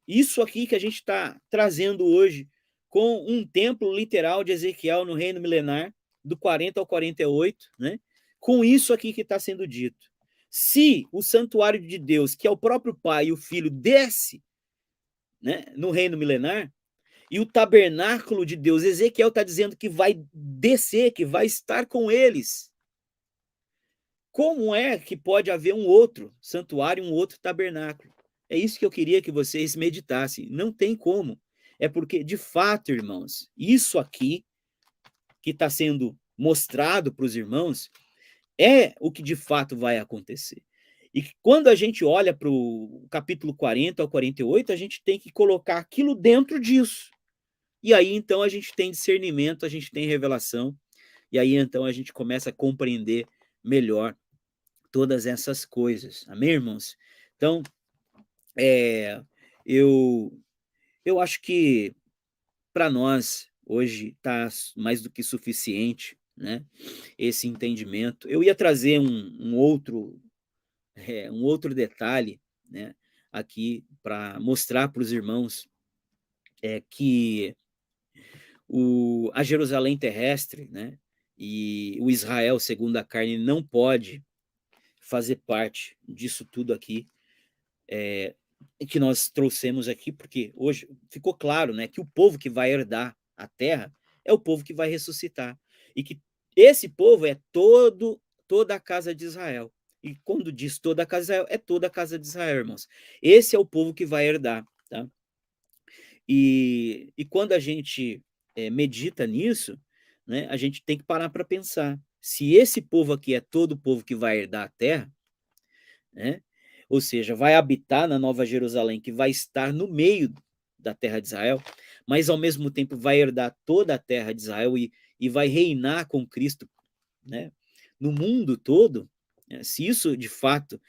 isso aqui que a gente está trazendo hoje com um templo literal de Ezequiel no reino milenar, do 40 ao 48, né? Com isso aqui que está sendo dito. Se o santuário de Deus, que é o próprio Pai e o Filho, desce, né, no reino milenar, e o tabernáculo de Deus, Ezequiel está dizendo que vai descer, que vai estar com eles. Como é que pode haver um outro santuário, um outro tabernáculo? É isso que eu queria que vocês meditassem. Não tem como. É porque, de fato, irmãos, isso aqui que está sendo mostrado para os irmãos é o que de fato vai acontecer. E quando a gente olha para o capítulo 40 ao 48, a gente tem que colocar aquilo dentro disso. E aí, então, a gente tem discernimento, a gente tem revelação, e aí, então, a gente começa a compreender melhor todas essas coisas. Amém, irmãos? Então, é, eu, eu acho que para nós, hoje, está mais do que suficiente, né? Esse entendimento. Eu ia trazer um outro detalhe, né? Aqui, para mostrar para os irmãos que a Jerusalém terrestre, né, e o Israel segundo a carne não pode fazer parte disso tudo aqui que nós trouxemos aqui, porque hoje ficou claro, né, que o povo que vai herdar a terra é o povo que vai ressuscitar, e que esse povo é toda a casa de Israel. E quando diz toda a casa de Israel, é toda a casa de Israel, irmãos. Esse é o povo que vai herdar, tá? E quando a gente medita nisso, né, a gente tem que parar para pensar. Se esse povo aqui é todo o povo que vai herdar a terra, né, ou seja, vai habitar na Nova Jerusalém, que vai estar no meio da terra de Israel, mas ao mesmo tempo vai herdar toda a terra de Israel e vai reinar com Cristo, né, no mundo todo, né, se isso de fato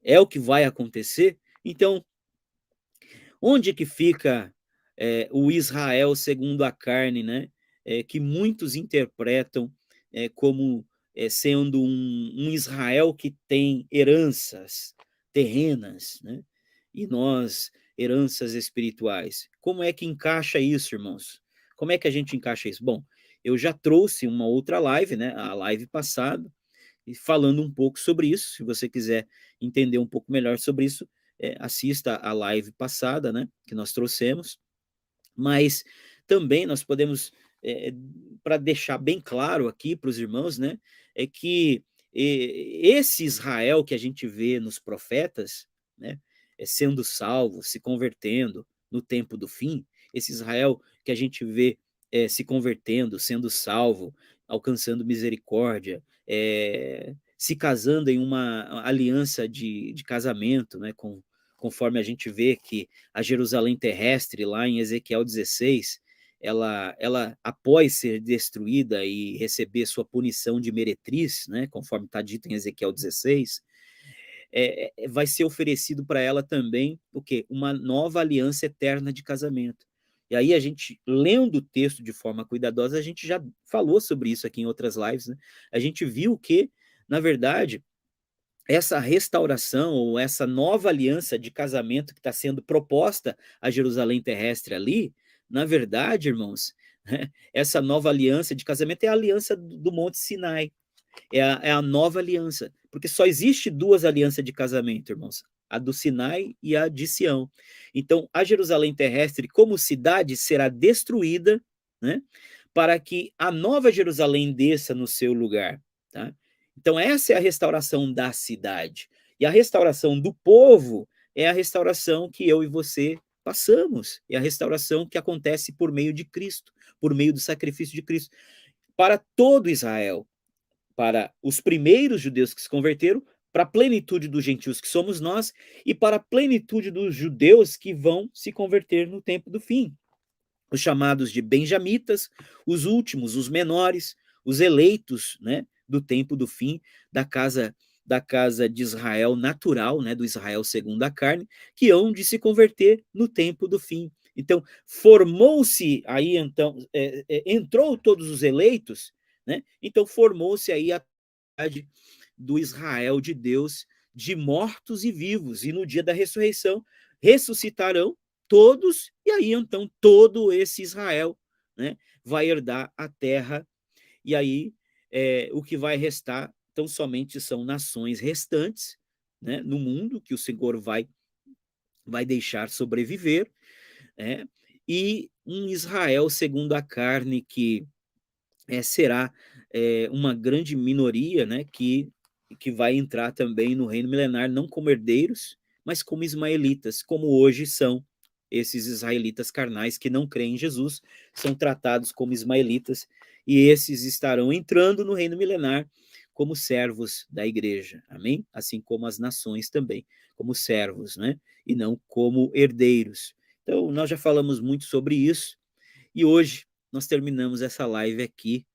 é o que vai acontecer, então onde que fica o Israel segundo a carne, né? Que muitos interpretam como sendo um Israel que tem heranças terrenas, né? E nós, heranças espirituais. Como é que encaixa isso, irmãos? Como é que a gente encaixa isso? Bom, eu já trouxe uma outra live, né? A live passada, e falando um pouco sobre isso. Se você quiser entender um pouco melhor sobre isso, assista a live passada, né, que nós trouxemos. Mas também nós podemos, para deixar bem claro aqui para os irmãos, né, é que esse Israel que a gente vê nos profetas, né, sendo salvo, se convertendo no tempo do fim, esse Israel que a gente vê se convertendo, sendo salvo, alcançando misericórdia, se casando em uma aliança de casamento, né, conforme a gente vê que a Jerusalém terrestre, lá em Ezequiel 16, ela após ser destruída e receber sua punição de meretriz, né, conforme está dito em Ezequiel 16, vai ser oferecido para ela também o quê? Uma nova aliança eterna de casamento. E aí a gente, lendo o texto de forma cuidadosa, a gente já falou sobre isso aqui em outras lives, né? A gente viu que, na verdade, essa restauração ou essa nova aliança de casamento que está sendo proposta a Jerusalém terrestre ali, na verdade, irmãos, essa nova aliança de casamento é a aliança do Monte Sinai, é a nova aliança, porque só existe duas alianças de casamento, irmãos, a do Sinai e a de Sião. Então, a Jerusalém terrestre, como cidade, será destruída, né, para que a nova Jerusalém desça no seu lugar, tá? Então, essa é a restauração da cidade. E a restauração do povo é a restauração que eu e você passamos, é a restauração que acontece por meio de Cristo, por meio do sacrifício de Cristo, para todo Israel, para os primeiros judeus que se converteram, para a plenitude dos gentios que somos nós, e para a plenitude dos judeus que vão se converter no tempo do fim. Os chamados de benjamitas, os últimos, os menores, os eleitos, né, do tempo do fim, da casa de Israel natural, né, do Israel segundo a carne, que hão de se converter no tempo do fim. Então, formou-se aí, então, entrou todos os eleitos, né? Então formou-se aí a cidade do Israel de Deus, de mortos e vivos, e no dia da ressurreição ressuscitarão todos, e aí então todo esse Israel, né, vai herdar a terra, e aí o que vai restar, então somente são nações restantes, né, no mundo, que o Senhor vai deixar sobreviver, né, e um Israel segundo a carne que será uma grande minoria, né, que vai entrar também no reino milenar, não como herdeiros, mas como ismaelitas, como hoje são esses israelitas carnais que não creem em Jesus, são tratados como ismaelitas, e esses estarão entrando no reino milenar como servos da igreja, amém? Assim como as nações também, como servos, né? E não como herdeiros. Então, nós já falamos muito sobre isso, e hoje nós terminamos essa live aqui